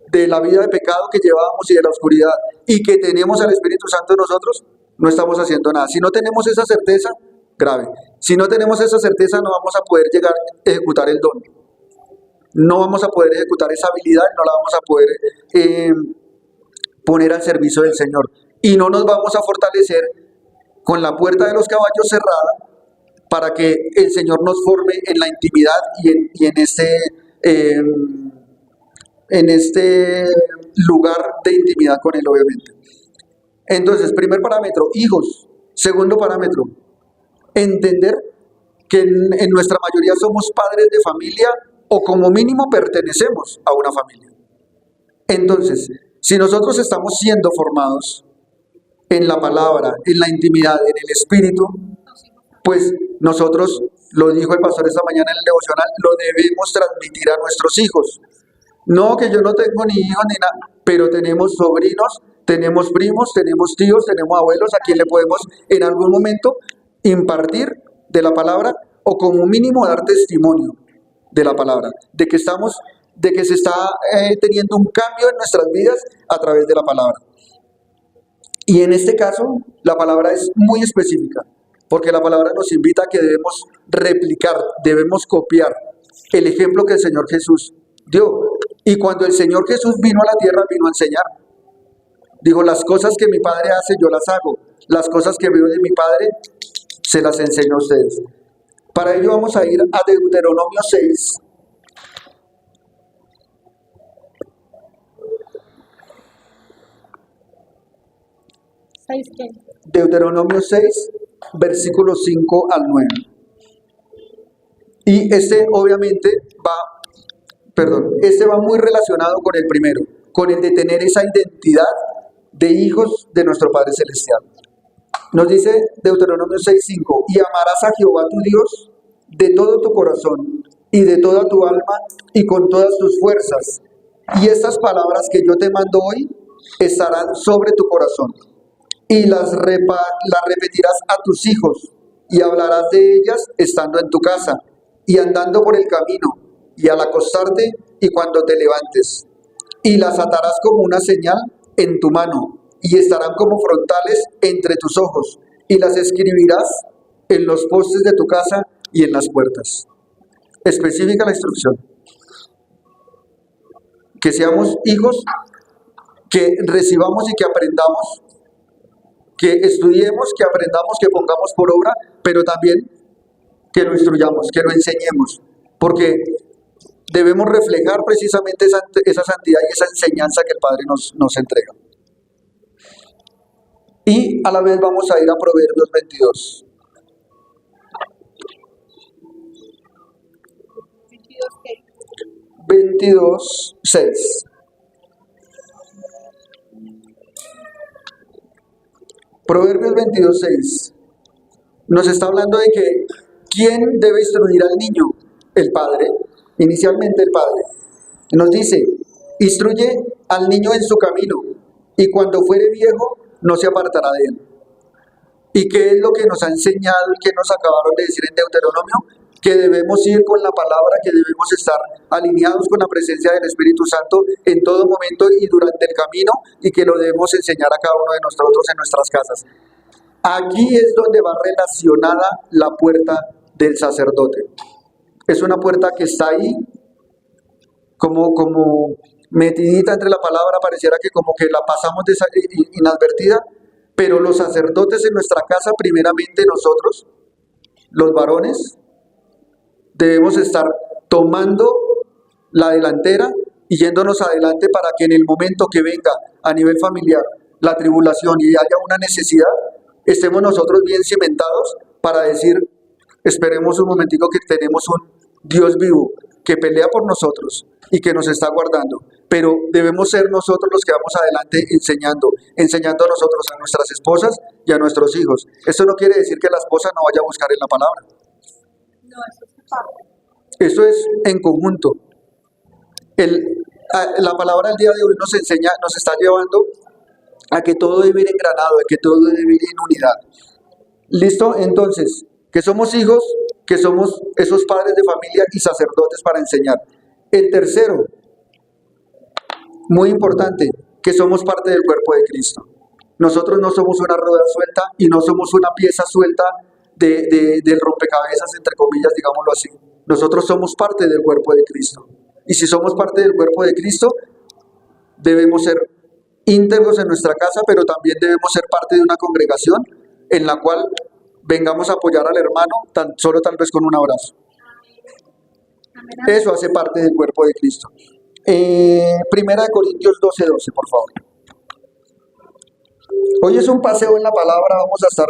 de la vida de pecado que llevábamos y de la oscuridad, y que tenemos al Espíritu Santo en nosotros, no estamos haciendo nada. Si no tenemos esa certeza, grave. Si no tenemos esa certeza, no vamos a poder llegar a ejecutar el don. No vamos a poder ejecutar esa habilidad, no la vamos a poder poner al servicio del Señor. Y no nos vamos a fortalecer con la puerta de los caballos cerrada para que el Señor nos forme en la intimidad y en este lugar de intimidad con Él, obviamente. Entonces, primer parámetro, hijos. Segundo parámetro, entender que en nuestra mayoría somos padres de familia o como mínimo pertenecemos a una familia. Entonces, si nosotros estamos siendo formados en la palabra, en la intimidad, en el espíritu, pues nosotros, lo dijo el pastor esta mañana en el devocional, lo debemos transmitir a nuestros hijos. No que yo no tengo ni hijos ni nada, pero tenemos sobrinos, tenemos primos, tenemos tíos, tenemos abuelos a quien le podemos en algún momento impartir de la palabra o como mínimo dar testimonio de la palabra, de que se está teniendo un cambio en nuestras vidas a través de la palabra. Y en este caso, la palabra es muy específica, porque la palabra nos invita a que debemos replicar, debemos copiar el ejemplo que el Señor Jesús dio. Y cuando el Señor Jesús vino a la tierra, vino a enseñar. Dijo, las cosas que mi Padre hace, yo las hago. Las cosas que veo de mi Padre, se las enseño a ustedes. Para ello vamos a ir a Deuteronomio 6. Deuteronomio 6, versículos 5 al 9. Y este va muy relacionado con el primero, con el de tener esa identidad de hijos de nuestro Padre Celestial. Nos dice Deuteronomio 6:5, y amarás a Jehová tu Dios de todo tu corazón y de toda tu alma y con todas tus fuerzas. Y estas palabras que yo te mando hoy estarán sobre tu corazón. Y las repetirás a tus hijos y hablarás de ellas estando en tu casa y andando por el camino y al acostarte y cuando te levantes. Y las atarás como una señal en tu mano y estarán como frontales entre tus ojos y las escribirás en los postes de tu casa y en las puertas. Específica la instrucción. Que seamos hijos, que recibamos y que aprendamos que estudiemos, que aprendamos, que pongamos por obra, pero también que lo instruyamos, que lo enseñemos, porque debemos reflejar precisamente esa santidad y esa enseñanza que el Padre nos entrega. Y a la vez vamos a ir a Proverbios 22. 22:6. Proverbios 22:6 nos está hablando de que ¿quién debe instruir al niño? El padre, inicialmente el padre. Nos dice, instruye al niño en su camino y cuando fuere viejo no se apartará de él. ¿Y qué es lo que nos ha enseñado y que nos acabaron de decir en Deuteronomio? Que debemos ir con la palabra, que debemos estar alineados con la presencia del Espíritu Santo en todo momento y durante el camino, y que lo debemos enseñar a cada uno de nosotros en nuestras casas. Aquí es donde va relacionada la puerta del sacerdote. Es una puerta que está ahí como metidita entre la palabra, pareciera que como que la pasamos inadvertida, pero los sacerdotes en nuestra casa, primeramente nosotros, los varones, debemos estar tomando la delantera y yéndonos adelante para que en el momento que venga a nivel familiar la tribulación y haya una necesidad, estemos nosotros bien cimentados para decir, esperemos un momentico que tenemos un Dios vivo que pelea por nosotros y que nos está guardando, pero debemos ser nosotros los que vamos adelante enseñando a nosotros, a nuestras esposas y a nuestros hijos. Esto no quiere decir que la esposa no vaya a buscar en la palabra. No, eso es parte. Eso es en conjunto. La palabra del día de hoy nos enseña, nos está llevando a que todo debe ir engranado, a que todo debe ir en unidad. ¿Listo? Entonces, que somos hijos, que somos esos padres de familia y sacerdotes para enseñar. El tercero, muy importante, que somos parte del cuerpo de Cristo. Nosotros no somos una rueda suelta y no somos una pieza suelta del rompecabezas, entre comillas, digámoslo así. Nosotros somos parte del cuerpo de Cristo. Y si somos parte del cuerpo de Cristo, debemos ser íntegros en nuestra casa, pero también debemos ser parte de una congregación en la cual vengamos a apoyar al hermano, solo tal vez con un abrazo. Eso hace parte del cuerpo de Cristo. Primera de Corintios 12:12, por favor. Hoy es un paseo en la palabra, vamos a estar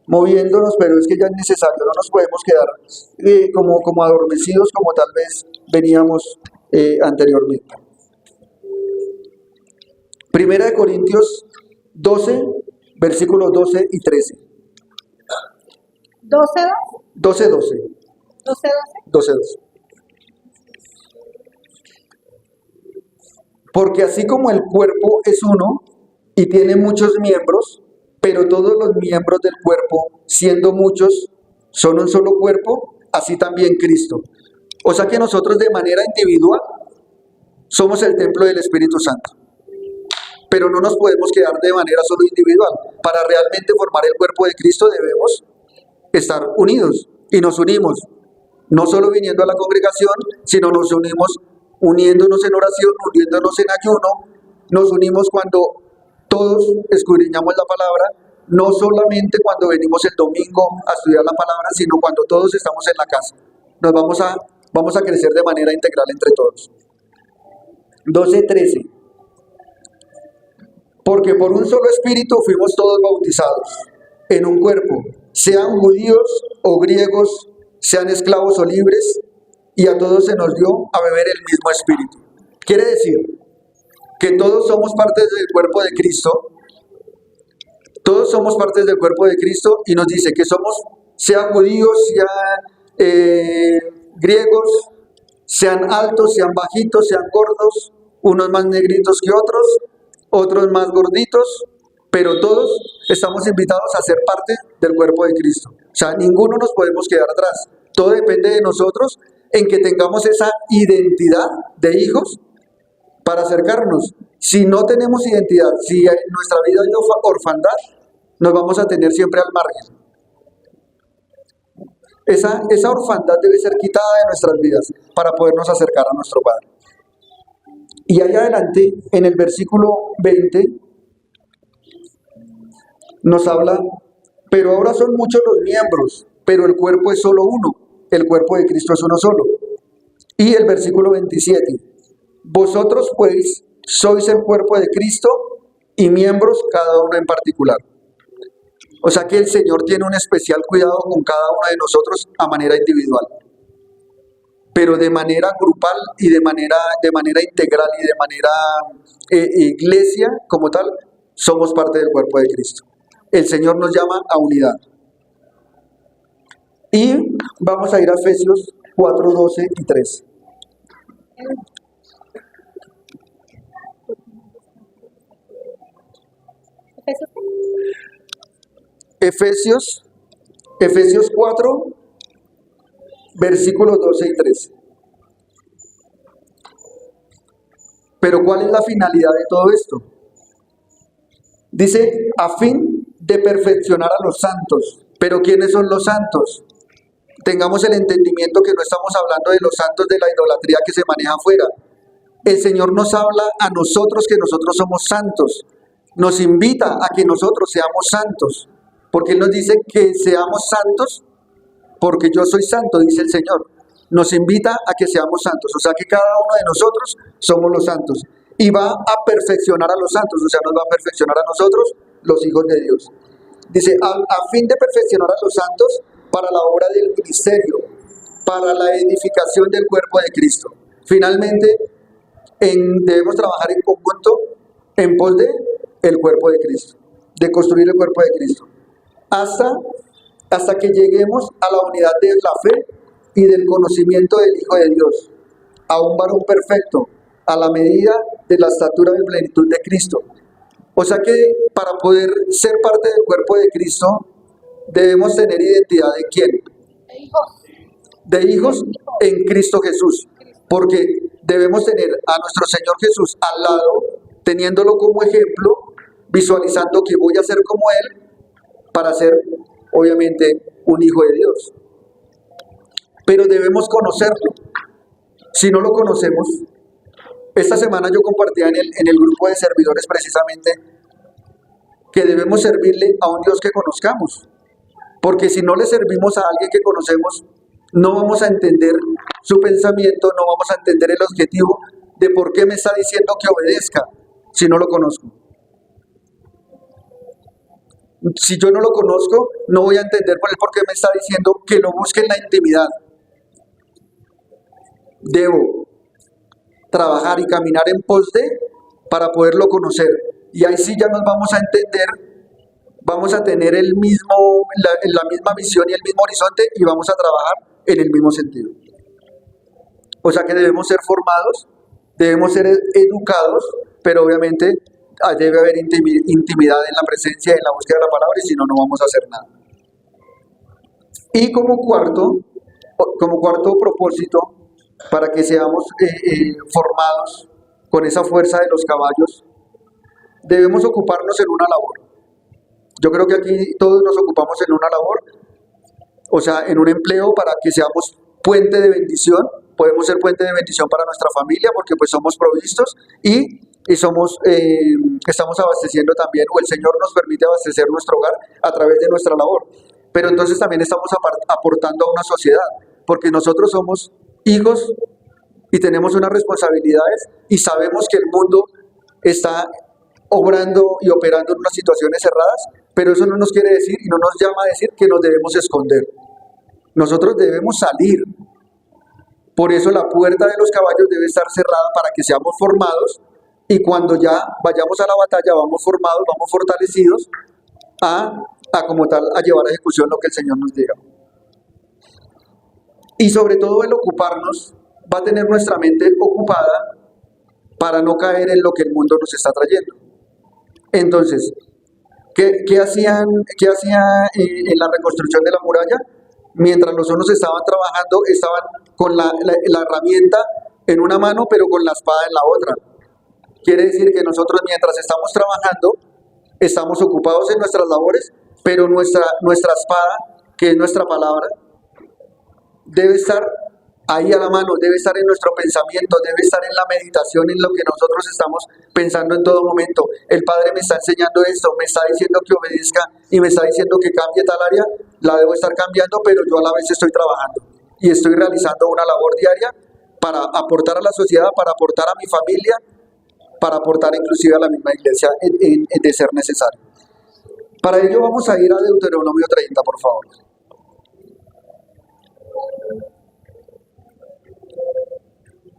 moviéndonos, pero es que ya es necesario, no nos podemos quedar como adormecidos como tal vez veníamos anteriormente. Primera de Corintios 12, versículos 12 y 13. 12. 12. Porque así como el cuerpo es uno y tiene muchos miembros, pero todos los miembros del cuerpo, siendo muchos, son un solo cuerpo, así también Cristo. O sea que nosotros de manera individual somos el templo del Espíritu Santo. Pero no nos podemos quedar de manera solo individual. Para realmente formar el cuerpo de Cristo debemos estar unidos y nos unimos, no solo viniendo a la congregación, sino nos unimos uniéndonos en oración, uniéndonos en ayuno, nos unimos cuando todos escudriñamos la palabra, no solamente cuando venimos el domingo a estudiar la palabra, sino cuando todos estamos en la casa. Nos vamos a crecer de manera integral entre todos. 12:13. Porque por un solo espíritu fuimos todos bautizados en un cuerpo, sean judíos o griegos, sean esclavos o libres, y a todos se nos dio a beber el mismo espíritu. Quiere decir que todos somos partes del cuerpo de Cristo. Todos somos partes del cuerpo de Cristo y nos dice que somos, sean judíos, sean griegos, sean altos, sean bajitos, sean gordos, unos más negritos que otros más gorditos, pero todos estamos invitados a ser parte del cuerpo de Cristo. O sea, ninguno nos podemos quedar atrás. Todo depende de nosotros en que tengamos esa identidad de hijos para acercarnos. Si no tenemos identidad, si en nuestra vida hay orfandad, nos vamos a tener siempre al margen. Esa orfandad debe ser quitada de nuestras vidas para podernos acercar a nuestro Padre. Y allá adelante, en el versículo 20, nos habla, pero ahora son muchos los miembros, pero el cuerpo es solo uno, el cuerpo de Cristo es uno solo. Y el versículo 27, vosotros pues sois el cuerpo de Cristo y miembros cada uno en particular. O sea que el Señor tiene un especial cuidado con cada uno de nosotros a manera individual, pero de manera grupal y de manera integral y de manera iglesia como tal, somos parte del cuerpo de Cristo. El Señor nos llama a unidad. Y vamos a ir a Efesios 4, 12 y 13. Efesios 4, versículos 12 y 13. Pero ¿cuál es la finalidad de todo esto? Dice, a fin de perfeccionar a los santos. ¿Pero quiénes son los santos? Tengamos el entendimiento que no estamos hablando de los santos de la idolatría que se maneja afuera. El Señor nos habla a nosotros que nosotros somos santos. Nos invita a que nosotros seamos santos. Porque Él nos dice que seamos santos porque yo soy santo, dice el Señor. Nos invita a que seamos santos. O sea que cada uno de nosotros somos los santos. Y va a perfeccionar a los santos. O sea, nos va a perfeccionar a nosotros, los hijos de Dios. Dice, a fin de perfeccionar a los santos para la obra del ministerio, para la edificación del cuerpo de Cristo. Finalmente, debemos trabajar en conjunto en pos de el cuerpo de Cristo, de construir el cuerpo de Cristo, hasta que lleguemos a la unidad de la fe y del conocimiento del Hijo de Dios, a un varón perfecto, a la medida de la estatura de plenitud de Cristo. O sea que para poder ser parte del cuerpo de Cristo, debemos tener identidad de ¿quién? De hijos en Cristo Jesús, porque debemos tener a nuestro Señor Jesús al lado, teniéndolo como ejemplo, visualizando que voy a ser como Él para ser, obviamente, un hijo de Dios. Pero debemos conocerlo. Si no lo conocemos, esta semana yo compartía en el grupo de servidores precisamente que debemos servirle a un Dios que conozcamos. Porque si no le servimos a alguien que conocemos, no vamos a entender su pensamiento, no vamos a entender el objetivo de por qué me está diciendo que obedezca si no lo conozco. Si yo no lo conozco, no voy a entender por qué me está diciendo que lo busque en la intimidad. Debo trabajar y caminar en pos de para poderlo conocer. Y ahí sí ya nos vamos a entender, vamos a tener la misma visión y el mismo horizonte y vamos a trabajar en el mismo sentido. O sea que debemos ser formados, debemos ser educados, pero obviamente debe haber intimidad en la presencia, en la búsqueda de la palabra, y si no, no vamos a hacer nada. Y como cuarto propósito, para que seamos formados con esa fuerza de los caballos, debemos ocuparnos en una labor. Yo creo que aquí todos nos ocupamos en una labor, o sea, en un empleo para que seamos puente de bendición. Podemos ser puente de bendición para nuestra familia porque pues somos provistos y estamos abasteciendo también, o el Señor nos permite abastecer nuestro hogar a través de nuestra labor. Pero entonces también estamos aportando a una sociedad, porque nosotros somos hijos y tenemos unas responsabilidades y sabemos que el mundo está obrando y operando en unas situaciones cerradas, pero eso no nos quiere decir y no nos llama a decir que nos debemos esconder. Nosotros debemos salir. Por eso la puerta de los caballos debe estar cerrada para que seamos formados y cuando ya vayamos a la batalla vamos formados, vamos fortalecidos como tal a llevar a ejecución lo que el Señor nos diga. Y sobre todo el ocuparnos va a tener nuestra mente ocupada para no caer en lo que el mundo nos está trayendo. Entonces, ¿qué hacía en la reconstrucción de la muralla? Mientras los unos estaban trabajando, estaban con la herramienta en una mano, pero con la espada en la otra. Quiere decir que nosotros mientras estamos trabajando, estamos ocupados en nuestras labores, pero nuestra espada, que es nuestra palabra, debe estar ahí a la mano, debe estar en nuestro pensamiento, debe estar en la meditación, en lo que nosotros estamos pensando en todo momento. El Padre me está enseñando esto, me está diciendo que obedezca y me está diciendo que cambie tal área, la debo estar cambiando, pero yo a la vez estoy trabajando y estoy realizando una labor diaria para aportar a la sociedad, para aportar a mi familia, para aportar inclusive a la misma iglesia de ser necesario. Para ello vamos a ir a Deuteronomio 30, por favor.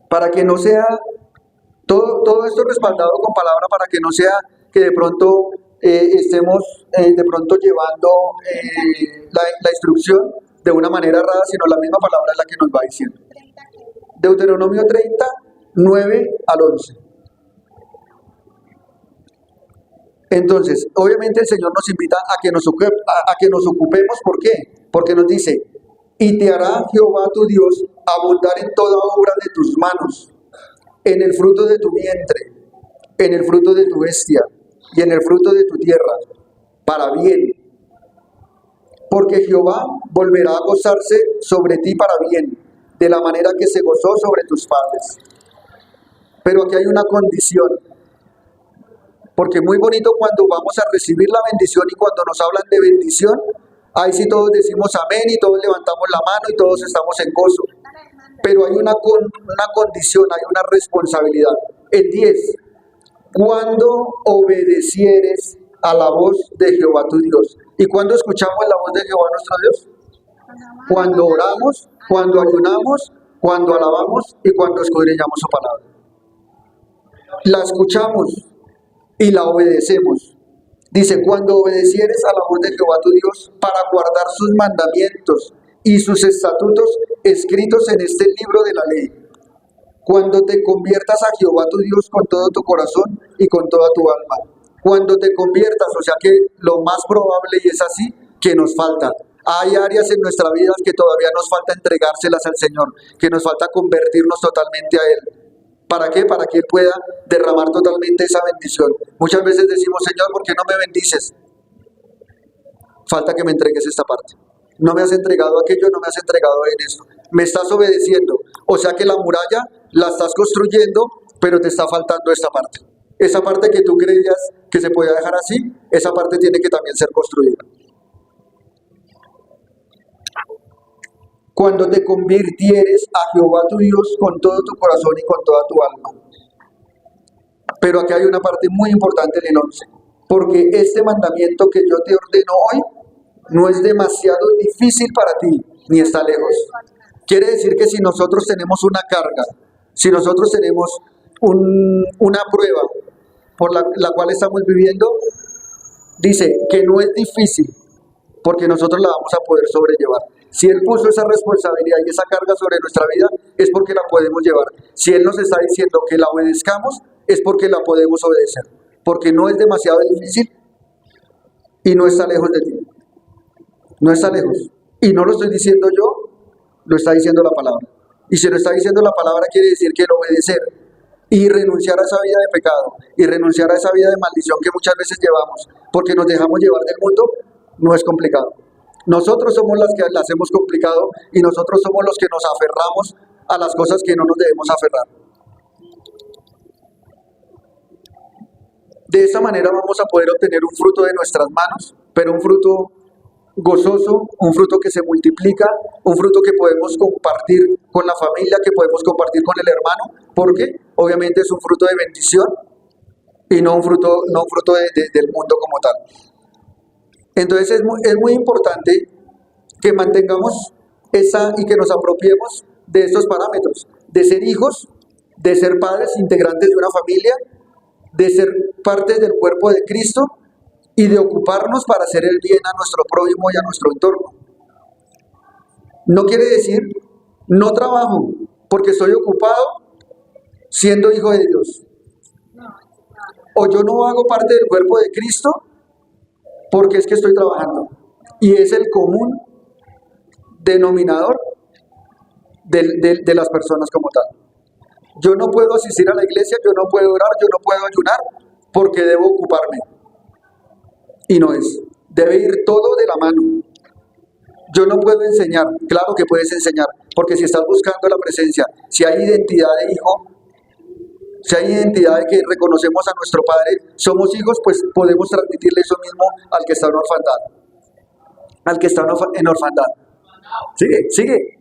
Para que no sea todo esto respaldado con palabra, para que no sea que de pronto estemos de pronto llevando la instrucción de una manera errada, sino la misma palabra es la que nos va diciendo. Deuteronomio 30, 9 al 11. Entonces, obviamente el Señor nos invita a que nos ocupemos. ¿Por qué? Porque nos dice: y te hará Jehová tu Dios abundar en toda obra de tus manos, en el fruto de tu vientre, en el fruto de tu bestia y en el fruto de tu tierra, para bien. Porque Jehová volverá a gozarse sobre ti para bien, de la manera que se gozó sobre tus padres. Pero aquí hay una condición, porque muy bonito cuando vamos a recibir la bendición y cuando nos hablan de bendición, ahí sí todos decimos amén y todos levantamos la mano y todos estamos en gozo. Pero hay una condición, hay una responsabilidad. El 10, cuando obedecieres a la voz de Jehová tu Dios. ¿Y cuándo escuchamos la voz de Jehová nuestro Dios? Cuando oramos, cuando ayunamos, cuando alabamos y cuando escudriñamos su palabra. La escuchamos y la obedecemos. Dice: cuando obedecieres a la voz de Jehová tu Dios para guardar sus mandamientos y sus estatutos escritos en este libro de la ley. Cuando te conviertas a Jehová tu Dios con todo tu corazón y con toda tu alma. Cuando te conviertas, o sea que lo más probable, y es así, que nos falta. Hay áreas en nuestra vida que todavía nos falta entregárselas al Señor, que nos falta convertirnos totalmente a Él. ¿Para qué? Para que Él pueda derramar totalmente esa bendición. Muchas veces decimos: Señor, ¿por qué no me bendices? Falta que me entregues esta parte. No me has entregado aquello, no me has entregado en esto. Me estás obedeciendo. O sea que la muralla la estás construyendo, pero te está faltando esta parte. Esa parte que tú creías que se podía dejar así, esa parte tiene que también ser construida. Cuando te convirtieres a Jehová tu Dios con todo tu corazón y con toda tu alma. Pero aquí hay una parte muy importante en el 11. Porque este mandamiento que yo te ordeno hoy no es demasiado difícil para ti, ni está lejos. Quiere decir que si nosotros tenemos una carga, si nosotros tenemos una prueba por la cual estamos viviendo, dice que no es difícil, porque nosotros la vamos a poder sobrellevar. Si Él puso esa responsabilidad y esa carga sobre nuestra vida, es porque la podemos llevar. Si Él nos está diciendo que la obedezcamos, es porque la podemos obedecer. Porque no es demasiado difícil y no está lejos de ti. No está lejos. Y no lo estoy diciendo yo, lo está diciendo la palabra. Y si lo está diciendo la palabra, quiere decir que el obedecer y renunciar a esa vida de pecado y renunciar a esa vida de maldición que muchas veces llevamos, porque nos dejamos llevar del mundo, no es complicado. Nosotros somos las que las hacemos complicado y nosotros somos los que nos aferramos a las cosas que no nos debemos aferrar. De esa manera vamos a poder obtener un fruto de nuestras manos, pero un fruto gozoso, un fruto que se multiplica, un fruto que podemos compartir con la familia, que podemos compartir con el hermano, porque obviamente es un fruto de bendición y no un fruto del mundo como tal. Entonces es muy importante que mantengamos y que nos apropiemos de estos parámetros, de ser hijos, de ser padres integrantes de una familia, de ser partes del cuerpo de Cristo y de ocuparnos para hacer el bien a nuestro prójimo y a nuestro entorno. No quiere decir no trabajo porque estoy ocupado siendo hijo de Dios. O yo no hago parte del cuerpo de Cristo porque es que estoy trabajando. Y es el común denominador de las personas como tal. Yo no puedo asistir a la iglesia, yo no puedo orar, yo no puedo ayunar porque debo ocuparme. Y no es. Debe ir todo de la mano. Yo no puedo enseñar, claro que puedes enseñar, porque si estás buscando la presencia, si hay identidad de hijo, si hay identidad de que reconocemos a nuestro Padre, somos hijos, pues podemos transmitirle eso mismo al que está en orfandad, al que está en orfandad. Sigue, sigue.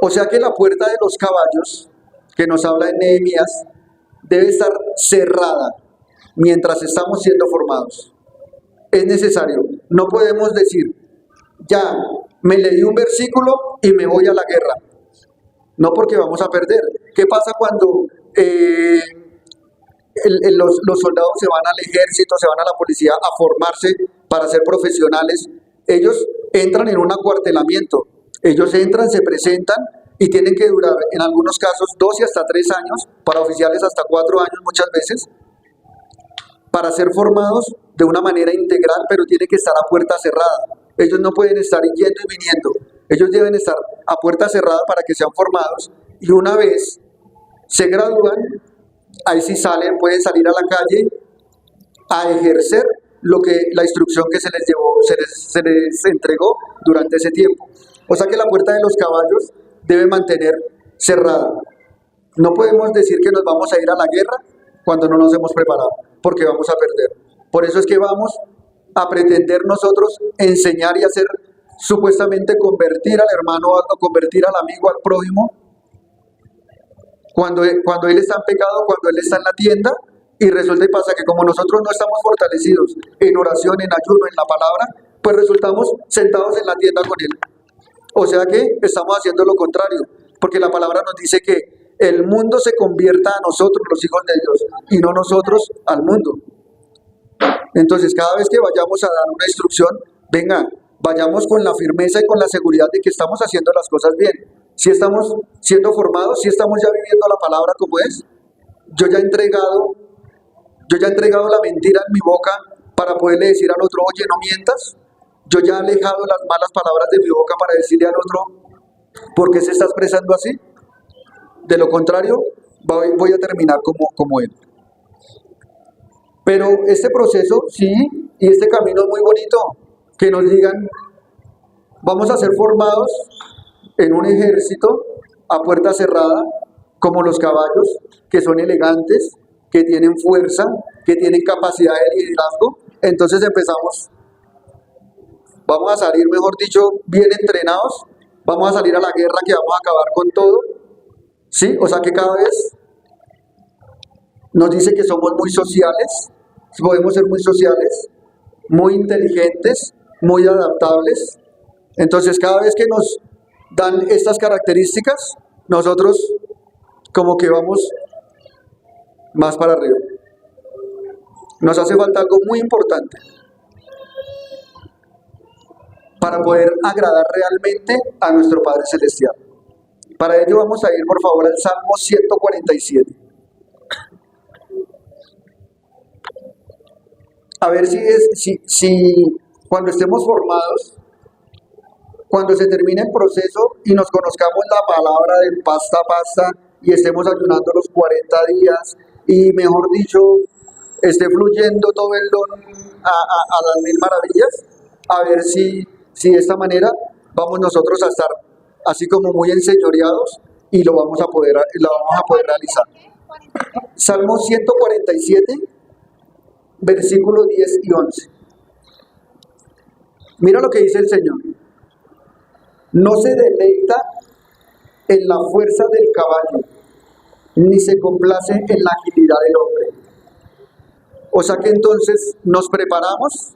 O sea que la puerta de los caballos, que nos habla en Nehemías, debe estar cerrada mientras estamos siendo formados. Es necesario. No podemos decir, ya, me leí un versículo y me voy a la guerra. No, porque vamos a perder. ¿Qué pasa cuando los soldados se van al ejército, se van a la policía a formarse para ser profesionales? Ellos entran en un acuartelamiento. Ellos entran, se presentan y tienen que durar, en algunos casos, 2 y hasta 3 años, para oficiales hasta 4 años muchas veces, para ser formados de una manera integral, pero tiene que estar a puerta cerrada. Ellos no pueden estar yendo y viniendo. Ellos deben estar a puerta cerrada para que sean formados, y una vez se gradúan, ahí sí salen, pueden salir a la calle a ejercer la instrucción que se les llevó, se les entregó durante ese tiempo. O sea que la puerta de los caballos debe mantener cerrada. No podemos decir que nos vamos a ir a la guerra cuando no nos hemos preparado, porque vamos a perder. Por eso es que vamos a pretender nosotros enseñar y hacer, supuestamente convertir al hermano, o convertir al amigo, al prójimo, cuando él está en pecado, cuando él está en la tienda, y resulta y pasa que como nosotros no estamos fortalecidos en oración, en ayuno, en la palabra, pues resultamos sentados en la tienda con él. O sea que estamos haciendo lo contrario, porque la palabra nos dice que el mundo se convierta a nosotros, los hijos de Dios, y no nosotros al mundo. Entonces, cada vez que vayamos a dar una instrucción, venga, vayamos con la firmeza y con la seguridad de que estamos haciendo las cosas bien. Si estamos siendo formados, si estamos ya viviendo la palabra como es. Yo ya he entregado la mentira en mi boca para poderle decir al otro, oye, no mientas. Yo ya he alejado las malas palabras de mi boca para decirle al otro, ¿por qué se está expresando así? De lo contrario, voy a terminar como él. Pero este proceso, sí, y este camino es muy bonito, que nos digan, vamos a ser formados en un ejército a puerta cerrada, como los caballos, que son elegantes, que tienen fuerza, que tienen capacidad de liderazgo. Entonces empezamos, vamos a salir, mejor dicho, bien entrenados, vamos a salir a la guerra, que vamos a acabar con todo, ¿sí? O sea que cada vez nos dice que somos muy sociales, podemos ser muy sociales, muy inteligentes, muy adaptables. Entonces, cada vez que nos dan estas características, nosotros como que vamos más para arriba. Nos hace falta algo muy importante para poder agradar realmente a nuestro Padre Celestial. Para ello vamos a ir, por favor, al Salmo 147. A ver si cuando estemos formados, cuando se termine el proceso y nos conozcamos la palabra del pasta a pasta y estemos ayunando los 40 días y, mejor dicho, esté fluyendo todo el don a las 1000 maravillas, a ver si de esta manera vamos nosotros a estar así como muy enseñoreados y lo vamos a poder realizar. Salmo 147, versículos 10 y 11. Mira lo que dice el Señor. No se deleita en la fuerza del caballo, ni se complace en la agilidad del hombre. O sea que entonces nos preparamos,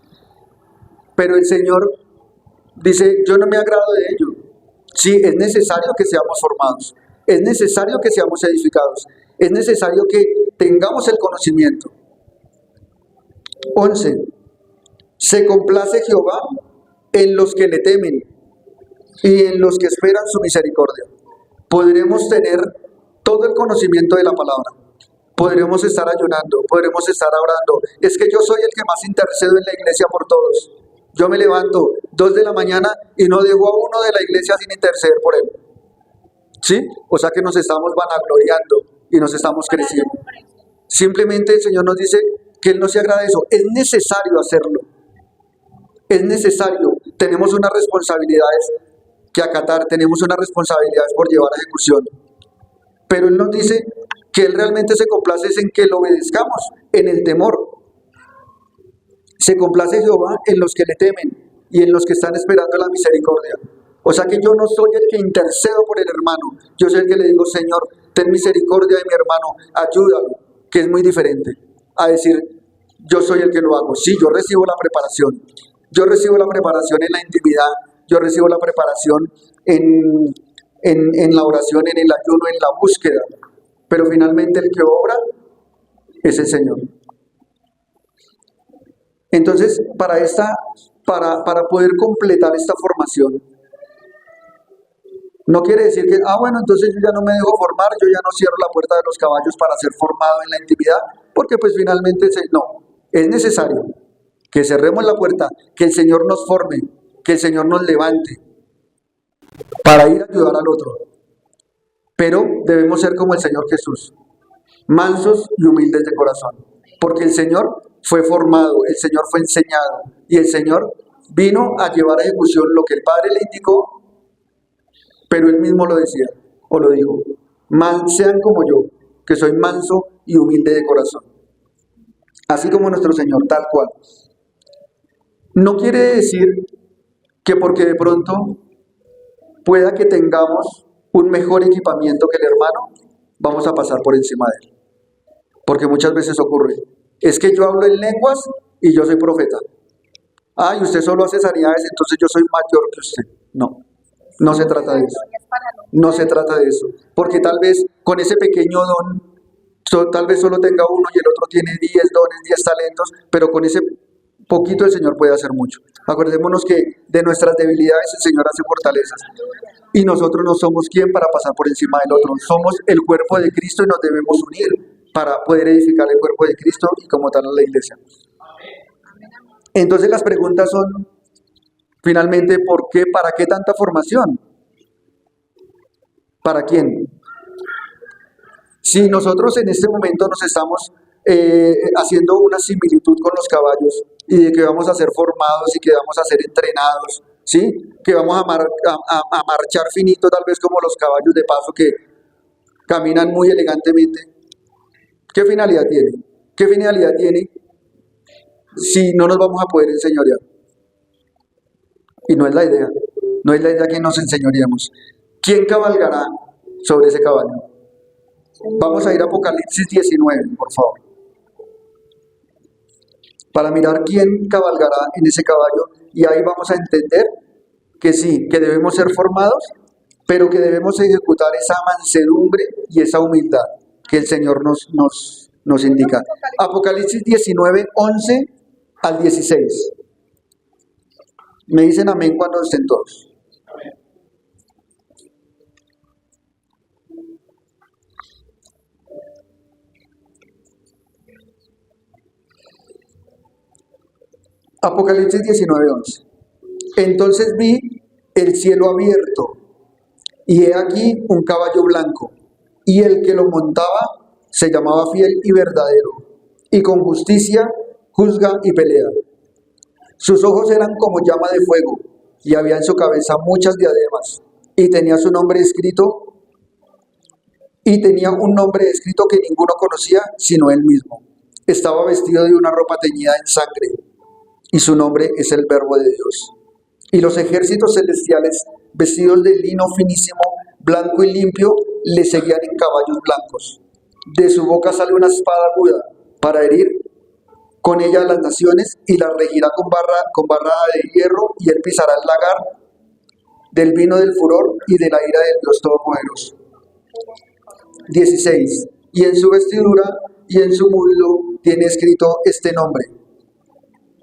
pero el Señor dice, yo no me agrado de ello. Sí, es necesario que seamos formados, es necesario que seamos edificados, es necesario que tengamos el conocimiento. 11. Se complace Jehová en los que le temen y en los que esperan su misericordia. Podremos tener todo el conocimiento de la palabra, podremos estar ayunando, podremos estar orando. Es que yo soy el que más intercedo en la iglesia por todos. Yo me levanto 2 de la mañana y no dejo a uno de la iglesia sin interceder por él. ¿Sí? O sea que nos estamos vanagloriando y nos estamos creciendo. Simplemente el Señor nos dice que Él no se agrada de eso. Es necesario hacerlo. Es necesario. Tenemos unas responsabilidades que acatar, tenemos unas responsabilidades por llevar a ejecución. Pero Él nos dice que Él realmente se complace en que lo obedezcamos, en el temor. Se complace Jehová en los que le temen y en los que están esperando la misericordia. O sea que yo no soy el que intercedo por el hermano, yo soy el que le digo, Señor, ten misericordia de mi hermano, ayúdalo, que es muy diferente a decir, yo soy el que lo hago. Sí, yo recibo la preparación. Yo recibo la preparación en la intimidad, yo recibo la preparación en la oración, en el ayuno, en la búsqueda. Pero finalmente el que obra es el Señor. Entonces, para poder completar esta formación, no quiere decir que, bueno, entonces yo ya no me dejo formar, yo ya no cierro la puerta de los caballos para ser formado en la intimidad, porque pues finalmente, no, es necesario que cerremos la puerta, que el Señor nos forme, que el Señor nos levante para ir a ayudar al otro. Pero debemos ser como el Señor Jesús, mansos y humildes de corazón, porque el Señor fue formado, el Señor fue enseñado y el Señor vino a llevar a ejecución lo que el Padre le indicó, pero Él mismo lo decía, o lo dijo, sean como yo, que soy manso y humilde de corazón, así como nuestro Señor, tal cual. No quiere decir que porque de pronto pueda que tengamos un mejor equipamiento que el hermano, vamos a pasar por encima de él. Porque muchas veces ocurre, es que yo hablo en lenguas y yo soy profeta. Y usted solo hace sanidades, entonces yo soy mayor que usted. No, no se trata de eso. No se trata de eso. Porque tal vez con ese pequeño don, tal vez solo tenga uno y el otro tiene 10 dones, 10 talentos, pero con ese poquito el Señor puede hacer mucho. Acordémonos que de nuestras debilidades el Señor hace fortalezas. Y nosotros no somos quien para pasar por encima del otro. Somos el cuerpo de Cristo y nos debemos unir para poder edificar el cuerpo de Cristo y como tal la iglesia. Entonces las preguntas son, finalmente, ¿por qué? ¿Para qué tanta formación? ¿Para quién? Si nosotros en este momento nos estamos haciendo una similitud con los caballos y de que vamos a ser formados y que vamos a ser entrenados, ¿sí? Que vamos a marchar finito, tal vez como los caballos de paso que caminan muy elegantemente. ¿Qué finalidad tiene? ¿Qué finalidad tiene si no nos vamos a poder enseñorear? Y no es la idea. No es la idea que nos enseñoreemos. ¿Quién cabalgará sobre ese caballo? Vamos a ir a Apocalipsis 19, por favor. Para mirar quién cabalgará en ese caballo. Y ahí vamos a entender que sí, que debemos ser formados, pero que debemos ejecutar esa mansedumbre y esa humildad que el Señor nos indica. Apocalipsis 19, 11 al 16. Me dicen amén cuando estén todos. Apocalipsis 19, 11. Entonces vi el cielo abierto, y he aquí un caballo blanco, y el que lo montaba se llamaba Fiel y Verdadero, y con justicia juzga y pelea. Sus ojos eran como llama de fuego, y había en su cabeza muchas diademas, y tenía un nombre escrito que ninguno conocía sino él mismo. Estaba vestido de una ropa teñida en sangre, y su nombre es el Verbo de Dios. Y los ejércitos celestiales, vestidos de lino finísimo, blanco y limpio, le seguían en caballos blancos. De su boca sale una espada aguda para herir con ella a las naciones, y las regirá con barrada de hierro, y él pisará el lagar del vino del furor y de la ira del Dios Todopoderoso. 16. Y en su vestidura y en su muslo tiene escrito este nombre: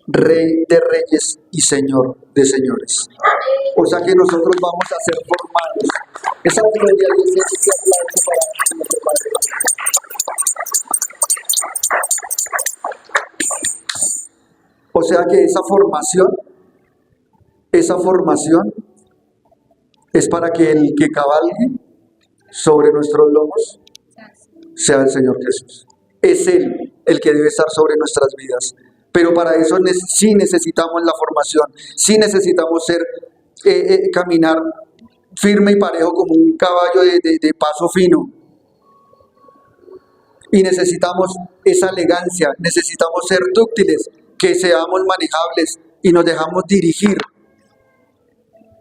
Rey de Reyes y Señor de Señores. O sea que nosotros vamos a ser formados. Esa gloria y ese aplauso para nuestro Padre. O sea que esa formación es para que el que cabalgue sobre nuestros lomos sea el Señor Jesús. es Él el que debe estar sobre nuestras vidas. Pero para eso sí necesitamos la formación, sí necesitamos caminar firme y parejo como un caballo de paso fino. Y necesitamos esa elegancia, necesitamos ser dúctiles, que seamos manejables y nos dejamos dirigir.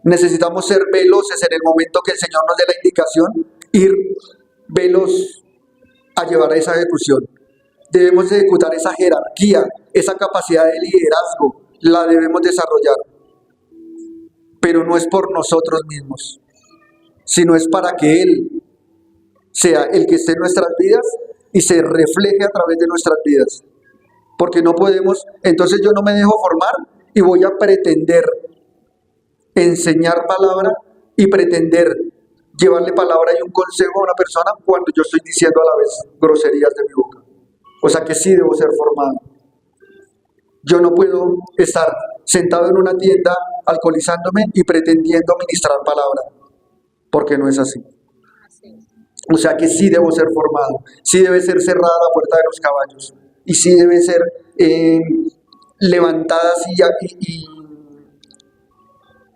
Necesitamos ser veloces en el momento que el Señor nos dé la indicación, ir veloz a llevar a esa ejecución. Debemos ejecutar esa jerarquía, esa capacidad de liderazgo, la debemos desarrollar. Pero no es por nosotros mismos, sino es para que Él sea el que esté en nuestras vidas y se refleje a través de nuestras vidas. Porque no podemos, entonces yo no me dejo formar y voy a pretender enseñar palabra y pretender llevarle palabra y un consejo a una persona cuando yo estoy diciendo a la vez groserías de mi boca. O sea que sí debo ser formado. Yo no puedo estar sentado en una tienda alcoholizándome y pretendiendo ministrar palabra, porque no es así. O sea que sí debo ser formado, sí debe ser cerrada la puerta de los caballos y sí debe ser levantadas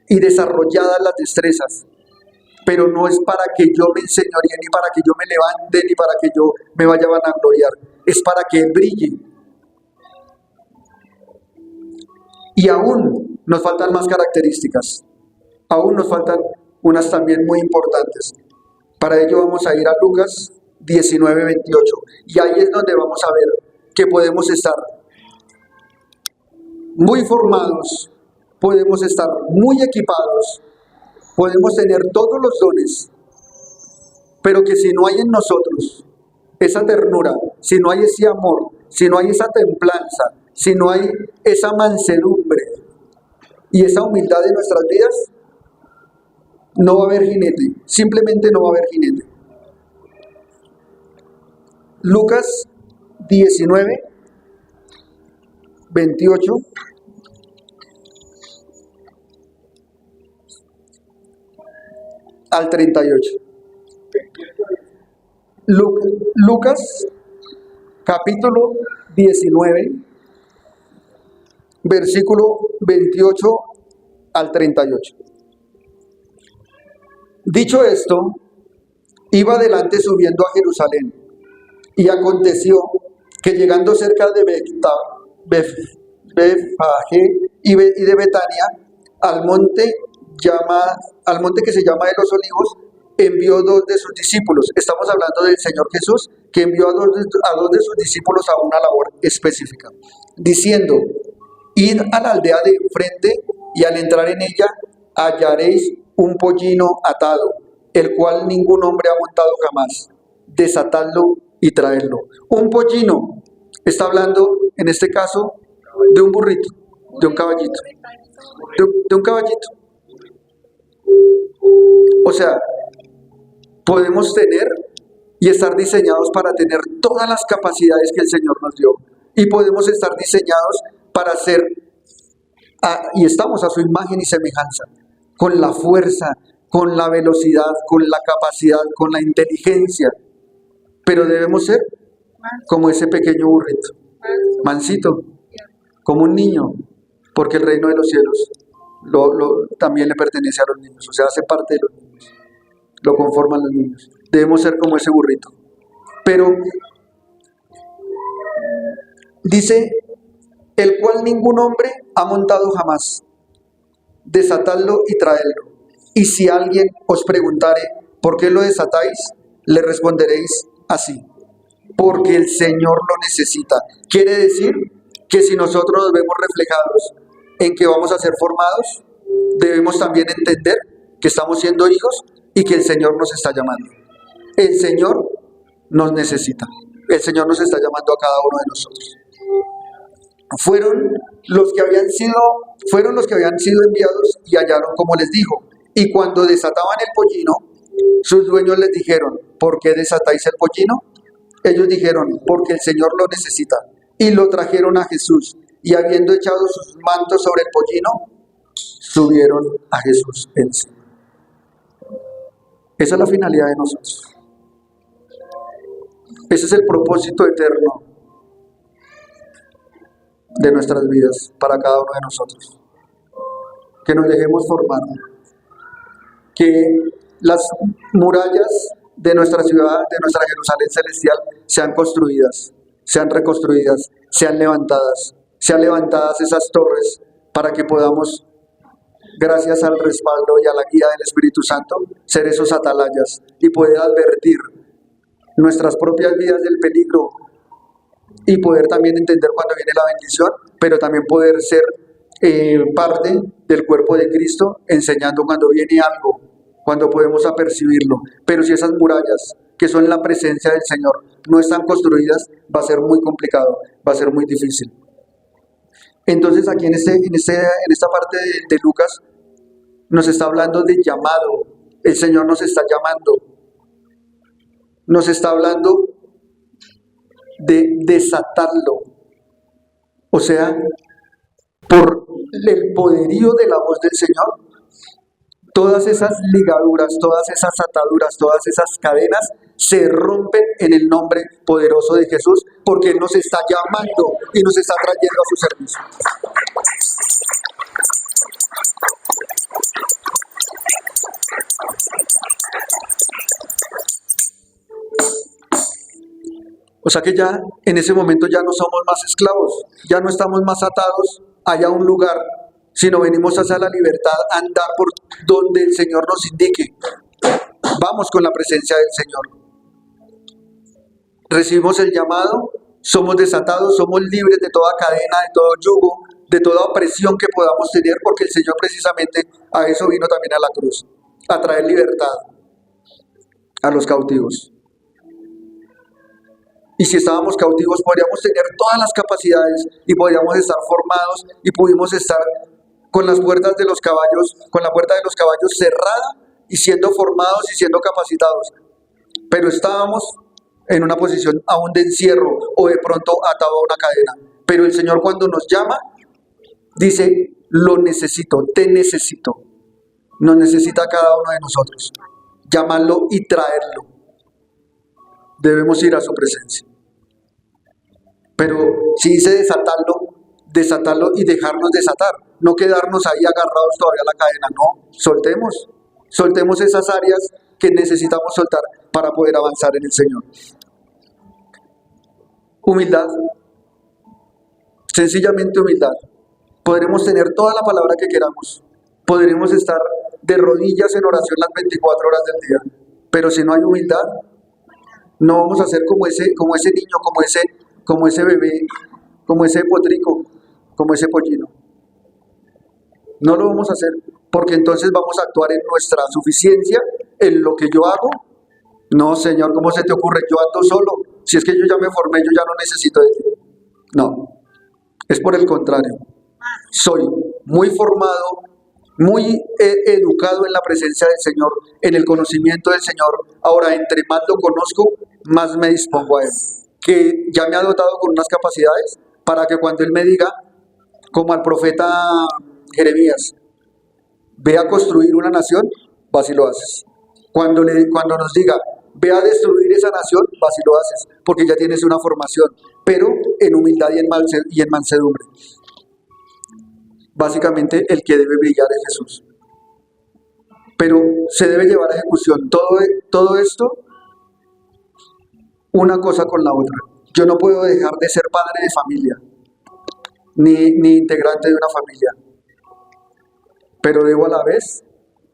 y desarrolladas las destrezas. Pero no es para que yo me enseñoríe, ni para que yo me levante, ni para que yo me vaya a vanagloriar. Es para que Él brille. Y aún nos faltan más características. Aún nos faltan unas también muy importantes. Para ello vamos a ir a Lucas 19:28. Y ahí es donde vamos a ver que podemos estar muy formados, podemos estar muy equipados, podemos tener todos los dones, pero que si no hay en nosotros esa ternura, si no hay ese amor, si no hay esa templanza, si no hay esa mansedumbre y esa humildad en nuestras vidas, no va a haber jinete, simplemente no va a haber jinete. Lucas 19:28 al 38. Lucas capítulo 19, versículo 28 al 38. Dicho esto, iba adelante subiendo a Jerusalén, y aconteció que llegando cerca de Befagé y de Betania, al monte que se llama de los Olivos, envió 2 de sus discípulos. Estamos hablando del Señor Jesús, que envió a dos de sus discípulos a una labor específica, diciendo: id a la aldea de enfrente, y al entrar en ella hallaréis un pollino atado, el cual ningún hombre ha montado jamás. Desatadlo y traedlo. Un pollino, está hablando en este caso de un burrito, de un caballito, de un caballito. O sea, podemos tener y estar diseñados para tener todas las capacidades que el Señor nos dio. Y podemos estar diseñados para ser, y estamos a su imagen y semejanza, con la fuerza, con la velocidad, con la capacidad, con la inteligencia. Pero debemos ser como ese pequeño burrito, mansito, como un niño, porque el reino de los cielos también le pertenece a los niños, o sea, hace parte de los niños, lo conforman los niños. Debemos ser como ese burrito. Pero dice: el cual ningún hombre ha montado jamás. Desatadlo y traedlo. Y si alguien os preguntare: ¿por qué lo desatáis?, le responderéis así: porque el Señor lo necesita. Quiere decir que si nosotros nos vemos reflejados en que vamos a ser formados, debemos también entender que estamos siendo hijos y que el Señor nos está llamando. El Señor nos necesita. El Señor nos está llamando a cada uno de nosotros. Fueron los que habían sido enviados y hallaron como les dijo. Y cuando desataban el pollino, sus dueños les dijeron: ¿por qué desatáis el pollino? Ellos dijeron: porque el Señor lo necesita. Y lo trajeron a Jesús, y habiendo echado sus mantos sobre el pollino, subieron a Jesús encima. Esa es la finalidad de nosotros. Ese es el propósito eterno de nuestras vidas para cada uno de nosotros. Que nos dejemos formar. Que las murallas de nuestra ciudad, de nuestra Jerusalén celestial, sean construidas, sean reconstruidas, sean levantadas esas torres para que podamos, gracias al respaldo y a la guía del Espíritu Santo, ser esos atalayas y poder advertir nuestras propias vidas del peligro y poder también entender cuando viene la bendición, pero también poder ser parte del cuerpo de Cristo, enseñando cuando viene algo, cuando podemos apercibirlo. Pero si esas murallas, que son la presencia del Señor, no están construidas, va a ser muy complicado, va a ser muy difícil. Entonces aquí en esta parte de Lucas nos está hablando de llamado. El Señor nos está llamando. Nos está hablando de desatarlo. O sea, por el poderío de la voz del Señor, todas esas ligaduras, todas esas ataduras, todas esas cadenas se rompen en el nombre poderoso de Jesús, porque Él nos está llamando y nos está trayendo a su servicio. O sea que ya en ese momento ya no somos más esclavos, ya no estamos más atados allá a un lugar, sino venimos hacia la libertad, a andar por donde el Señor nos indique. Vamos con la presencia del Señor. Recibimos el llamado, somos desatados, somos libres de toda cadena, de todo yugo, de toda opresión que podamos tener, porque el Señor precisamente a eso vino también a la cruz, a traer libertad a los cautivos. Y si estábamos cautivos, podríamos tener todas las capacidades y podríamos estar formados y pudimos estar con las puertas de los caballos, con la puerta de los caballos cerrada y siendo formados y siendo capacitados. Pero estábamos en una posición aún de encierro o de pronto atado a una cadena. Pero el Señor, cuando nos llama, dice: lo necesito, te necesito. Nos necesita a cada uno de nosotros. Llamarlo y traerlo. Debemos ir a su presencia. Pero si dice desatarlo y dejarnos desatar, no quedarnos ahí agarrados todavía a la cadena, no, soltemos esas áreas que necesitamos soltar para poder avanzar en el Señor. Humildad, sencillamente humildad. Podremos tener toda la palabra que queramos, podremos estar de rodillas en oración las 24 horas del día, pero si no hay humildad, no vamos a ser como ese niño, como ese bebé, como ese potrico, como ese pollino. No lo vamos a hacer, porque entonces vamos a actuar en nuestra suficiencia, en lo que yo hago. No, Señor, ¿cómo se te ocurre? Yo ando solo. Si es que yo ya me formé, yo ya no necesito de ti. No, es por el contrario. Soy muy formado, muy educado en la presencia del Señor, en el conocimiento del Señor. Ahora, entre más lo conozco, más me dispongo a Él. Que ya me ha dotado con unas capacidades para que cuando Él me diga, como al profeta Jeremías, ve a construir una nación, vas y lo haces. Cuando nos diga, ve a destruir esa nación, vas y lo haces, porque ya tienes una formación, pero en humildad y en mansedumbre. Básicamente, el que debe brillar es Jesús. Pero se debe llevar a ejecución todo esto, una cosa con la otra. Yo no puedo dejar de ser padre de familia, ni integrante de una familia, pero debo a la vez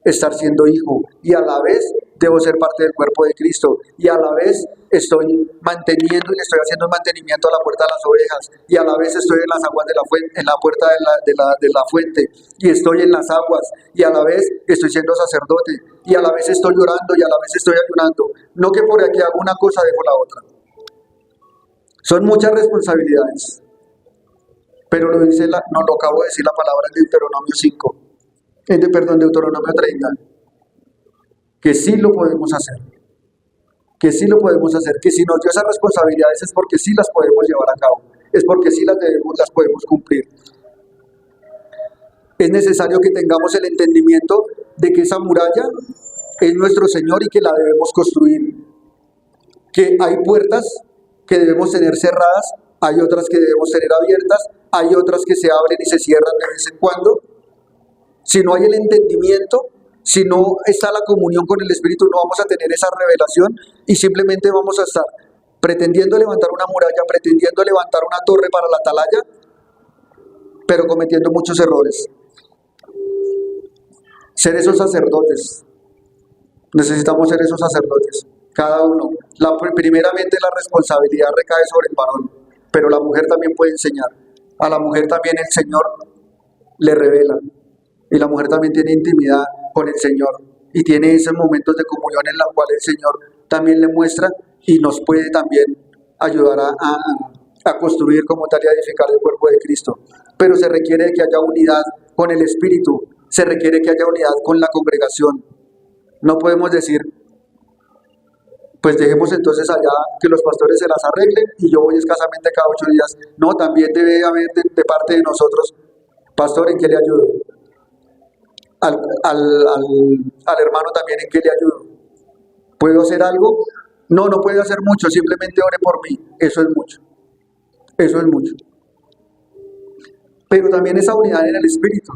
estar siendo hijo, y a la vez debo ser parte del cuerpo de Cristo, y a la vez estoy manteniendo y le estoy haciendo un mantenimiento a la puerta de las ovejas, y a la vez estoy en las aguas de la fuente, en la puerta de la fuente, y estoy en las aguas, y a la vez estoy siendo sacerdote, y a la vez estoy orando, y a la vez estoy ayunando. No que por aquí hago una cosa, dejo la otra. Son muchas responsabilidades, pero lo acabo de decir la palabra en Deuteronomio 5, Deuteronomio 30, que sí lo podemos hacer, que si nos dio esas responsabilidades es porque sí las podemos llevar a cabo, es porque sí las podemos cumplir. Es necesario que tengamos el entendimiento de que esa muralla es nuestro Señor y que la debemos construir, que hay puertas que debemos tener cerradas, hay otras que debemos tener abiertas, hay otras que se abren y se cierran de vez en cuando. Si no hay el entendimiento, si no está la comunión con el Espíritu, no vamos a tener esa revelación y simplemente vamos a estar pretendiendo levantar una muralla, pretendiendo levantar una torre para la atalaya, pero cometiendo muchos errores. Ser esos sacerdotes. Necesitamos ser esos sacerdotes, cada uno. Primeramente la responsabilidad recae sobre el varón, pero la mujer también puede enseñar. A la mujer también el Señor le revela, y la mujer también tiene intimidad con el Señor, y tiene esos momentos de comunión en los cuales el Señor también le muestra y nos puede también ayudar a construir como tal y a edificar el cuerpo de Cristo. Pero se requiere que haya unidad con el Espíritu, se requiere que haya unidad con la congregación. No podemos decir, pues dejemos entonces allá que los pastores se las arreglen y yo voy escasamente cada 8 días. No, también debe haber de parte de nosotros, pastor, ¿en qué le ayudo? Al hermano también, ¿en qué le ayudo? ¿Puedo hacer algo? No, no puedo hacer mucho, simplemente ore por mí. Eso es mucho. Eso es mucho. Pero también esa unidad en el Espíritu.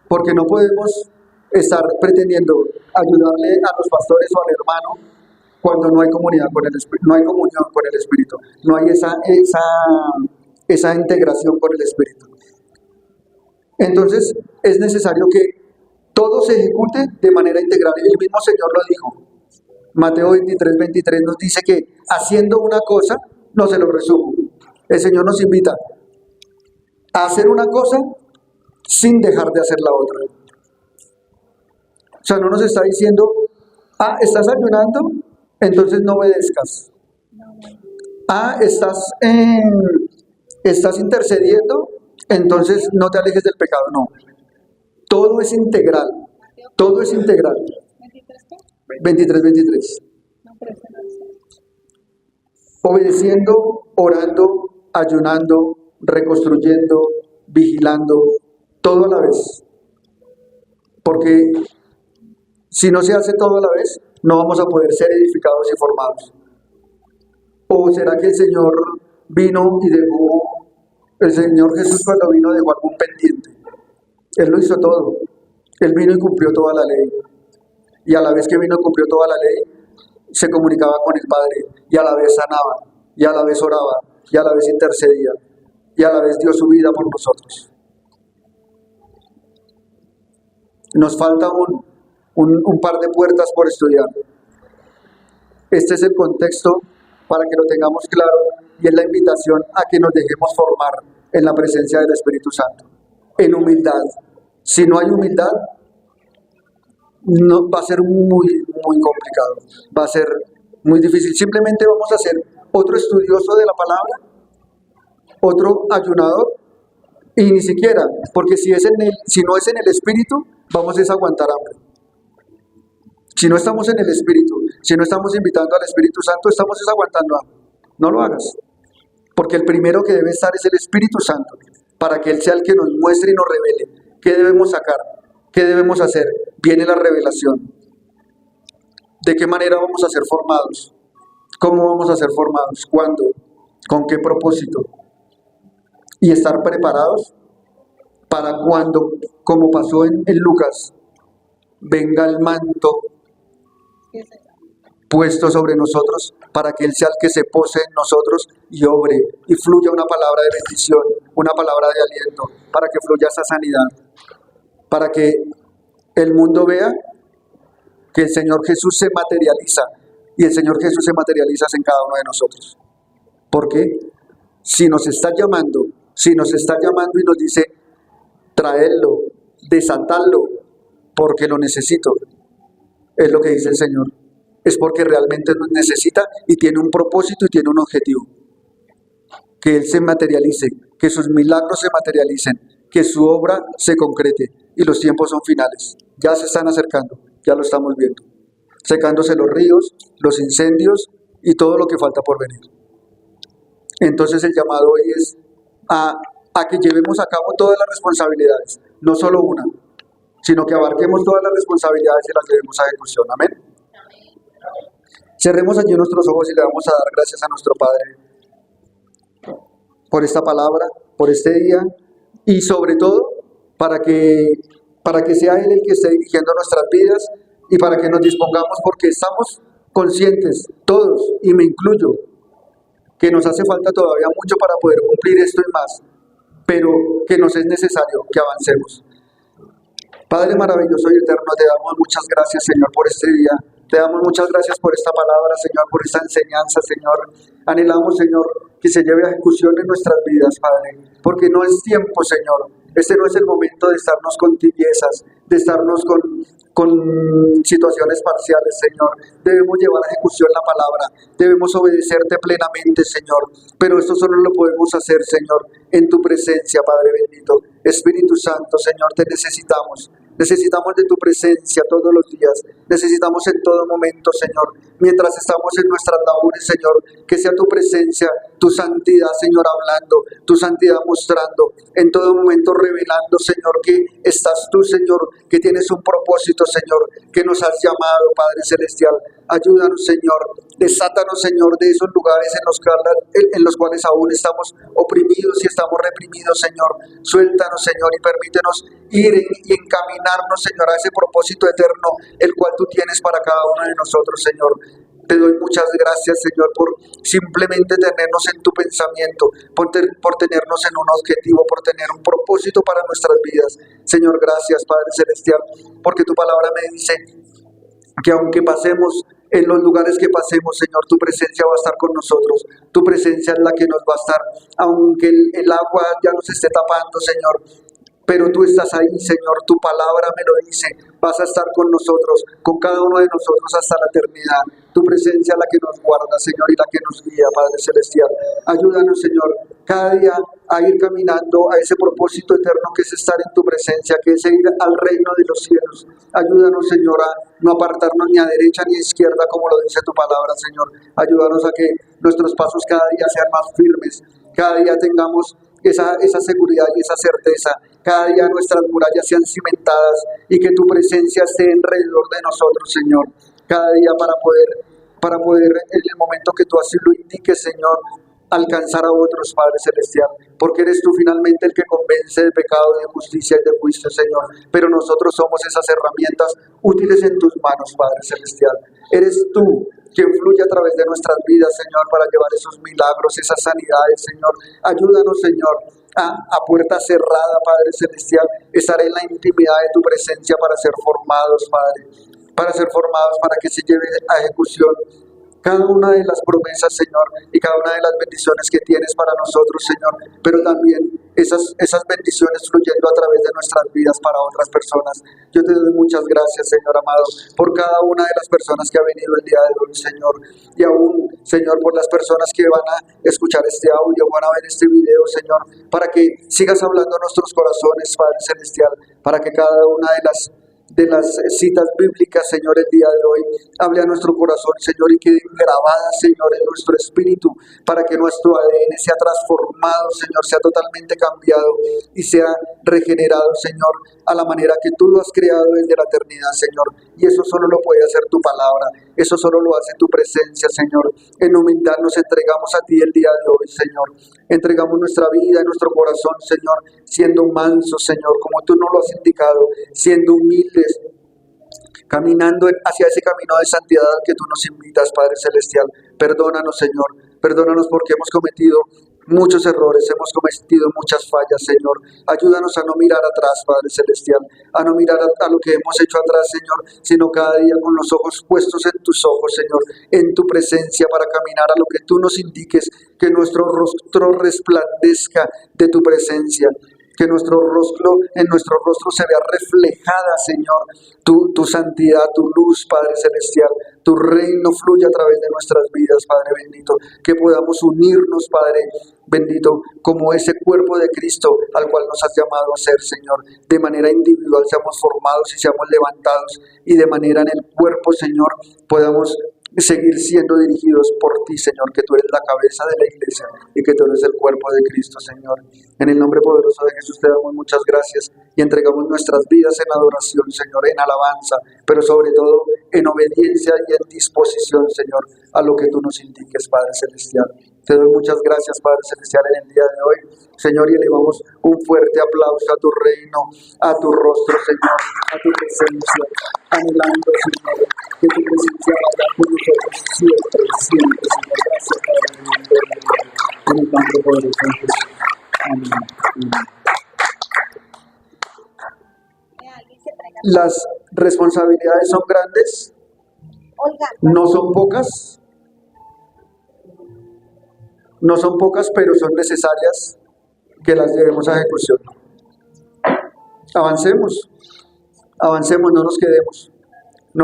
Porque no podemos estar pretendiendo ayudarle a los pastores o al hermano cuando no hay comunidad con el Espíritu, no hay comunión con el Espíritu, no hay esa integración con el Espíritu. Entonces es necesario que todo se ejecute de manera integral. El mismo Señor lo dijo. Mateo 23:23 nos dice que haciendo una cosa, no se lo resumo. El Señor nos invita a hacer una cosa sin dejar de hacer la otra. O sea, no nos está diciendo, estás ayunando, entonces no obedezcas. Estás intercediendo, entonces no te alejes del pecado. No. Todo es integral. Todo es integral. 23:23. Obedeciendo, orando, ayunando, reconstruyendo, vigilando, todo a la vez. Porque si no se hace todo a la vez, no vamos a poder ser edificados y formados. ¿O será que el Señor vino y dejó, el Señor Jesús cuando vino dejó algún pendiente? Él lo hizo todo. Él vino y cumplió toda la ley. Y a la vez que vino y cumplió toda la ley, se comunicaba con el Padre, y a la vez sanaba, y a la vez oraba, y a la vez intercedía, y a la vez dio su vida por nosotros. Nos falta un par de puertas por estudiar. Este es el contexto para que lo tengamos claro, y es la invitación a que nos dejemos formar en la presencia del Espíritu Santo, en humildad. Si no hay humildad, no, va a ser muy complicado, va a ser muy difícil. Simplemente vamos a ser otro estudioso de la palabra, otro ayunador, y ni siquiera, porque si no es en el Espíritu, vamos a aguantar hambre. Si no estamos en el Espíritu, si no estamos invitando al Espíritu Santo, estamos aguantando hambre. No lo hagas, porque el primero que debe estar es el Espíritu Santo, para que Él sea el que nos muestre y nos revele qué debemos sacar, qué debemos hacer. Viene la revelación. ¿De qué manera vamos a ser formados? ¿Cómo vamos a ser formados? ¿Cuándo? ¿Con qué propósito? Y estar preparados para cuando, como pasó en Lucas, venga el manto puesto sobre nosotros, para que Él sea el que se pose en nosotros y obre, y fluya una palabra de bendición, una palabra de aliento, para que fluya esa sanidad, para que el mundo vea que el Señor Jesús se materializa, y el Señor Jesús se materializa en cada uno de nosotros. Porque si nos está llamando y nos dice, traedlo, desatadlo, porque lo necesito, es lo que dice el Señor. Es porque realmente nos necesita y tiene un propósito y tiene un objetivo. Que Él se materialice, que sus milagros se materialicen, que su obra se concrete, y los tiempos son finales. Ya se están acercando, ya lo estamos viendo. Secándose los ríos, los incendios y todo lo que falta por venir. Entonces el llamado hoy es a que llevemos a cabo todas las responsabilidades, no solo una, sino que abarquemos todas las responsabilidades y las llevemos a ejecución. Amén. Cerremos allí nuestros ojos y le vamos a dar gracias a nuestro Padre por esta palabra, por este día y sobre todo para que sea Él el que esté dirigiendo nuestras vidas y para que nos dispongamos, porque estamos conscientes, todos, y me incluyo, que nos hace falta todavía mucho para poder cumplir esto y más, pero que nos es necesario que avancemos. Padre maravilloso y eterno, te damos muchas gracias, Señor, por este día. Te damos muchas gracias por esta palabra, Señor, por esta enseñanza, Señor. Anhelamos, Señor, que se lleve a ejecución en nuestras vidas, Padre, porque no es tiempo, Señor. Este no es el momento de estarnos con tibiezas, de estarnos con situaciones parciales, Señor. Debemos llevar a ejecución la palabra, debemos obedecerte plenamente, Señor. Pero esto solo lo podemos hacer, Señor, en tu presencia, Padre bendito. Espíritu Santo, Señor, te necesitamos. Necesitamos de tu presencia todos los días. Necesitamos en todo momento, Señor. Mientras estamos en nuestras labores, Señor, que sea tu presencia, tu santidad, Señor, hablando, tu santidad mostrando, en todo momento revelando, Señor, que estás tú, Señor, que tienes un propósito, Señor, que nos has llamado, Padre Celestial. Ayúdanos, Señor. Desátanos, Señor, de esos lugares en los cuales aún estamos oprimidos y estamos reprimidos, Señor. Suéltanos, Señor, y permítenos ir y encaminarnos, Señor, a ese propósito eterno, el cual tú tienes para cada uno de nosotros, Señor. Te doy muchas gracias, Señor, por simplemente tenernos en tu pensamiento, por tenernos en un objetivo, por tener un propósito para nuestras vidas. Señor, gracias, Padre Celestial, porque tu palabra me dice que aunque pasemos en los lugares que pasemos, Señor, tu presencia va a estar con nosotros. Tu presencia es la que nos va a estar, aunque el agua ya nos esté tapando, Señor. Pero tú estás ahí, Señor, tu palabra me lo dice. Vas a estar con nosotros, con cada uno de nosotros hasta la eternidad. Tu presencia es la que nos guarda, Señor, y la que nos guía, Padre Celestial. Ayúdanos, Señor, cada día a ir caminando a ese propósito eterno que es estar en tu presencia, que es ir al reino de los cielos. Ayúdanos, Señor, a no apartarnos ni a derecha ni a izquierda, como lo dice tu palabra, Señor. Ayúdanos a que nuestros pasos cada día sean más firmes, cada día tengamos esa seguridad y esa certeza. Cada día nuestras murallas sean cimentadas y que tu presencia esté alrededor de nosotros, Señor. Cada día para poder en el momento que tú así lo indiques, Señor, alcanzar a otros, Padre Celestial, porque eres tú finalmente el que convence de pecado, de justicia y de juicio, Señor. Pero nosotros somos esas herramientas útiles en tus manos, Padre Celestial. Eres tú quien fluye a través de nuestras vidas, Señor, para llevar esos milagros, esas sanidades, Señor. Ayúdanos, Señor, a puerta cerrada, Padre Celestial, estar en la intimidad de tu presencia para ser formados, Padre, para que se lleve a ejecución cada una de las promesas, Señor, y cada una de las bendiciones que tienes para nosotros, Señor, pero también esas bendiciones fluyendo a través de nuestras vidas para otras personas. Yo te doy muchas gracias, Señor amado, por cada una de las personas que ha venido el día de hoy, Señor, y aún, Señor, por las personas que van a escuchar este audio, van a ver este video, Señor, para que sigas hablando a nuestros corazones, Padre Celestial, para que cada una de las citas bíblicas, Señor, el día de hoy hable a nuestro corazón, Señor, y queden grabadas, Señor, en nuestro espíritu, para que nuestro ADN sea transformado, Señor, sea totalmente cambiado y sea regenerado, Señor, a la manera que tú lo has creado desde la eternidad, Señor. Y eso solo lo puede hacer tu palabra, eso solo lo hace tu presencia, Señor. En humildad nos entregamos a ti el día de hoy, Señor. Entregamos nuestra vida, nuestro corazón, Señor, siendo mansos, Señor, como tú nos lo has indicado, siendo humildes, caminando hacia ese camino de santidad al que tú nos invitas, Padre Celestial. Perdónanos, Señor, perdónanos porque hemos cometido muchos errores, hemos cometido muchas fallas, Señor. Ayúdanos a no mirar atrás, Padre Celestial, a no mirar a lo que hemos hecho atrás, Señor, sino cada día con los ojos puestos en tus ojos, Señor, en tu presencia, para caminar a lo que tú nos indiques, que nuestro rostro resplandezca de tu presencia. Que en nuestro rostro se vea reflejada, Señor, tu santidad, tu luz, Padre Celestial. Tu reino fluye a través de nuestras vidas, Padre bendito. Que podamos unirnos, Padre bendito, como ese cuerpo de Cristo al cual nos has llamado a ser, Señor. De manera individual seamos formados y seamos levantados. Y de manera en el cuerpo, Señor, podamos seguir siendo dirigidos por ti, Señor, que tú eres la cabeza de la iglesia y que tú eres el cuerpo de Cristo, Señor. En el nombre poderoso de Jesús te damos muchas gracias y entregamos nuestras vidas en adoración, Señor, en alabanza, pero sobre todo en obediencia y en disposición, Señor, a lo que tú nos indiques, Padre Celestial. Te doy muchas gracias, Padre Celestial, en el día de hoy, Señor, y elevamos un fuerte aplauso a tu reino, a tu rostro, Señor, a tu presencia, anhelando, Señor, que tu presencia vaya con nosotros siempre, siempre, Señor. Gracias, Padre, en el nombre poderoso de Jesús. Amén. Amén. Las responsabilidades son grandes, no son pocas. No son pocas, pero son necesarias que las llevemos a ejecución. Avancemos, avancemos, no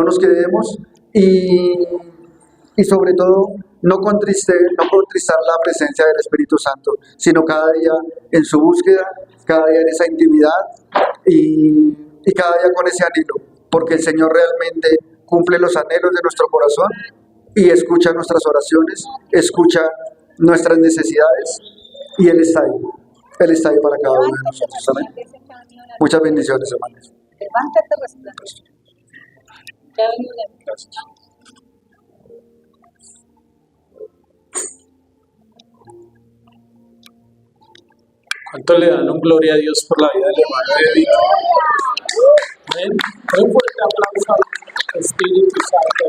nos quedemos y sobre todo no contristar la presencia del Espíritu Santo, sino cada día en su búsqueda, cada día en esa intimidad y cada día con ese anhelo, porque el Señor realmente cumple los anhelos de nuestro corazón y escucha nuestras oraciones, escucha nuestras necesidades y Él está ahí para cada uno de nosotros. Amén. Muchas bendiciones, hermanos. Gracias. ¿Cuánto le dan un gloria a Dios por la vida del hermano Edith? Amén. Un fuerte aplauso al Espíritu Santo.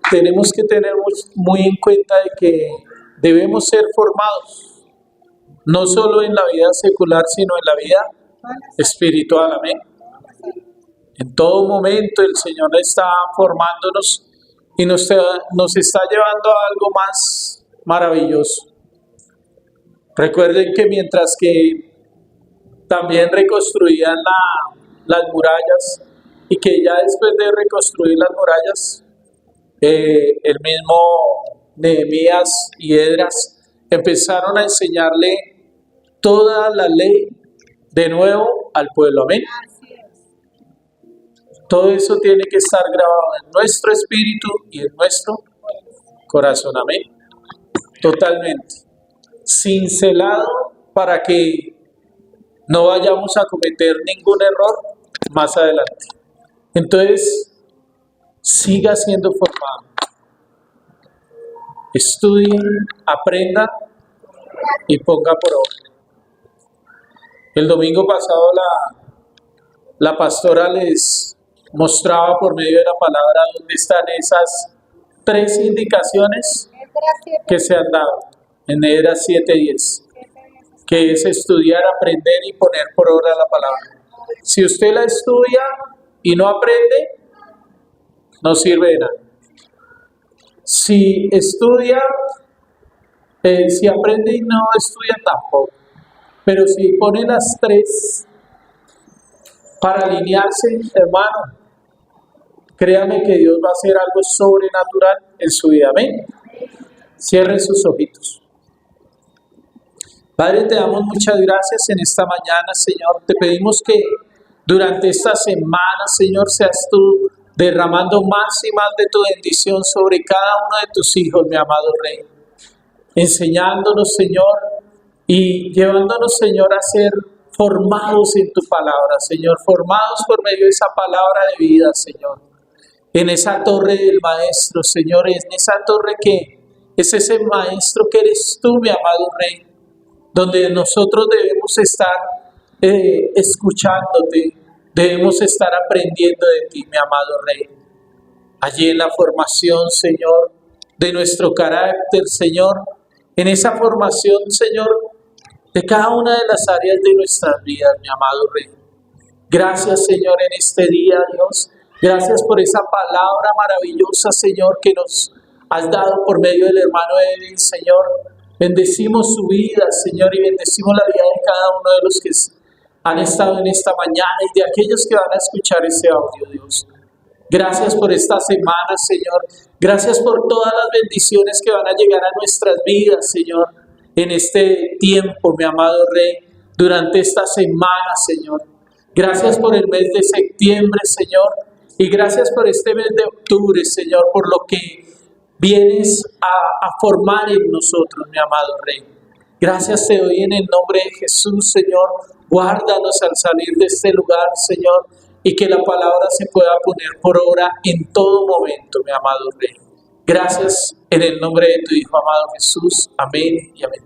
Tenemos que tener muy en cuenta de que debemos ser formados, no solo en la vida secular, sino en la vida espiritual. Amén. En todo momento el Señor está formándonos y nos está llevando a algo más maravilloso. Recuerden que mientras que también reconstruían las murallas y que ya después de reconstruir las murallas, el mismo Nehemías y Esdras empezaron a enseñarle toda la ley de nuevo al pueblo. Amén. Todo eso tiene que estar grabado en nuestro espíritu y en nuestro corazón. Amén. Totalmente. Cincelado para que no vayamos a cometer ningún error más adelante. Entonces, siga siendo formado. Estudie, aprenda y ponga por obra. El domingo pasado la pastora les mostraba por medio de la palabra dónde están esas 3 indicaciones que se han dado en Esdras 7:10, que es estudiar, aprender y poner por obra la palabra. Si usted la estudia y no aprende, no sirve de nada. Si estudia, si aprende y no estudia, tampoco. Pero si pone las 3 para alinearse, hermano, créame que Dios va a hacer algo sobrenatural en su vida. Amén. Cierren sus ojitos. Padre, te damos muchas gracias en esta mañana, Señor. Te pedimos que durante esta semana, Señor, seas tú derramando más y más de tu bendición sobre cada uno de tus hijos, mi amado Rey. Enseñándonos, Señor, y llevándonos, Señor, a ser formados en tu palabra, Señor. Formados por medio de esa palabra de vida, Señor. En esa torre del Maestro, Señor. En esa torre que es ese Maestro que eres tú, mi amado Rey. Donde nosotros debemos estar escuchándote. Debemos estar aprendiendo de ti, mi amado Rey. Allí en la formación, Señor, de nuestro carácter, Señor. En esa formación, Señor, de cada una de las áreas de nuestras vidas, mi amado Rey. Gracias, Señor, en este día, Dios. Gracias por esa palabra maravillosa, Señor, que nos has dado por medio del hermano Edwin, Señor. Bendecimos su vida, Señor, y bendecimos la vida de cada uno de los que han estado en esta mañana y de aquellos que van a escuchar este audio, Dios. Gracias por esta semana, Señor. Gracias por todas las bendiciones que van a llegar a nuestras vidas, Señor, en este tiempo, mi amado Rey, durante esta semana, Señor. Gracias por el mes de septiembre, Señor, y gracias por este mes de octubre, Señor, por lo que vienes a formar en nosotros, mi amado Rey. Gracias te doy en el nombre de Jesús, Señor. Guárdanos al salir de este lugar, Señor, y que la palabra se pueda poner por obra en todo momento, mi amado Rey. Gracias en el nombre de tu Hijo amado Jesús. Amén y amén.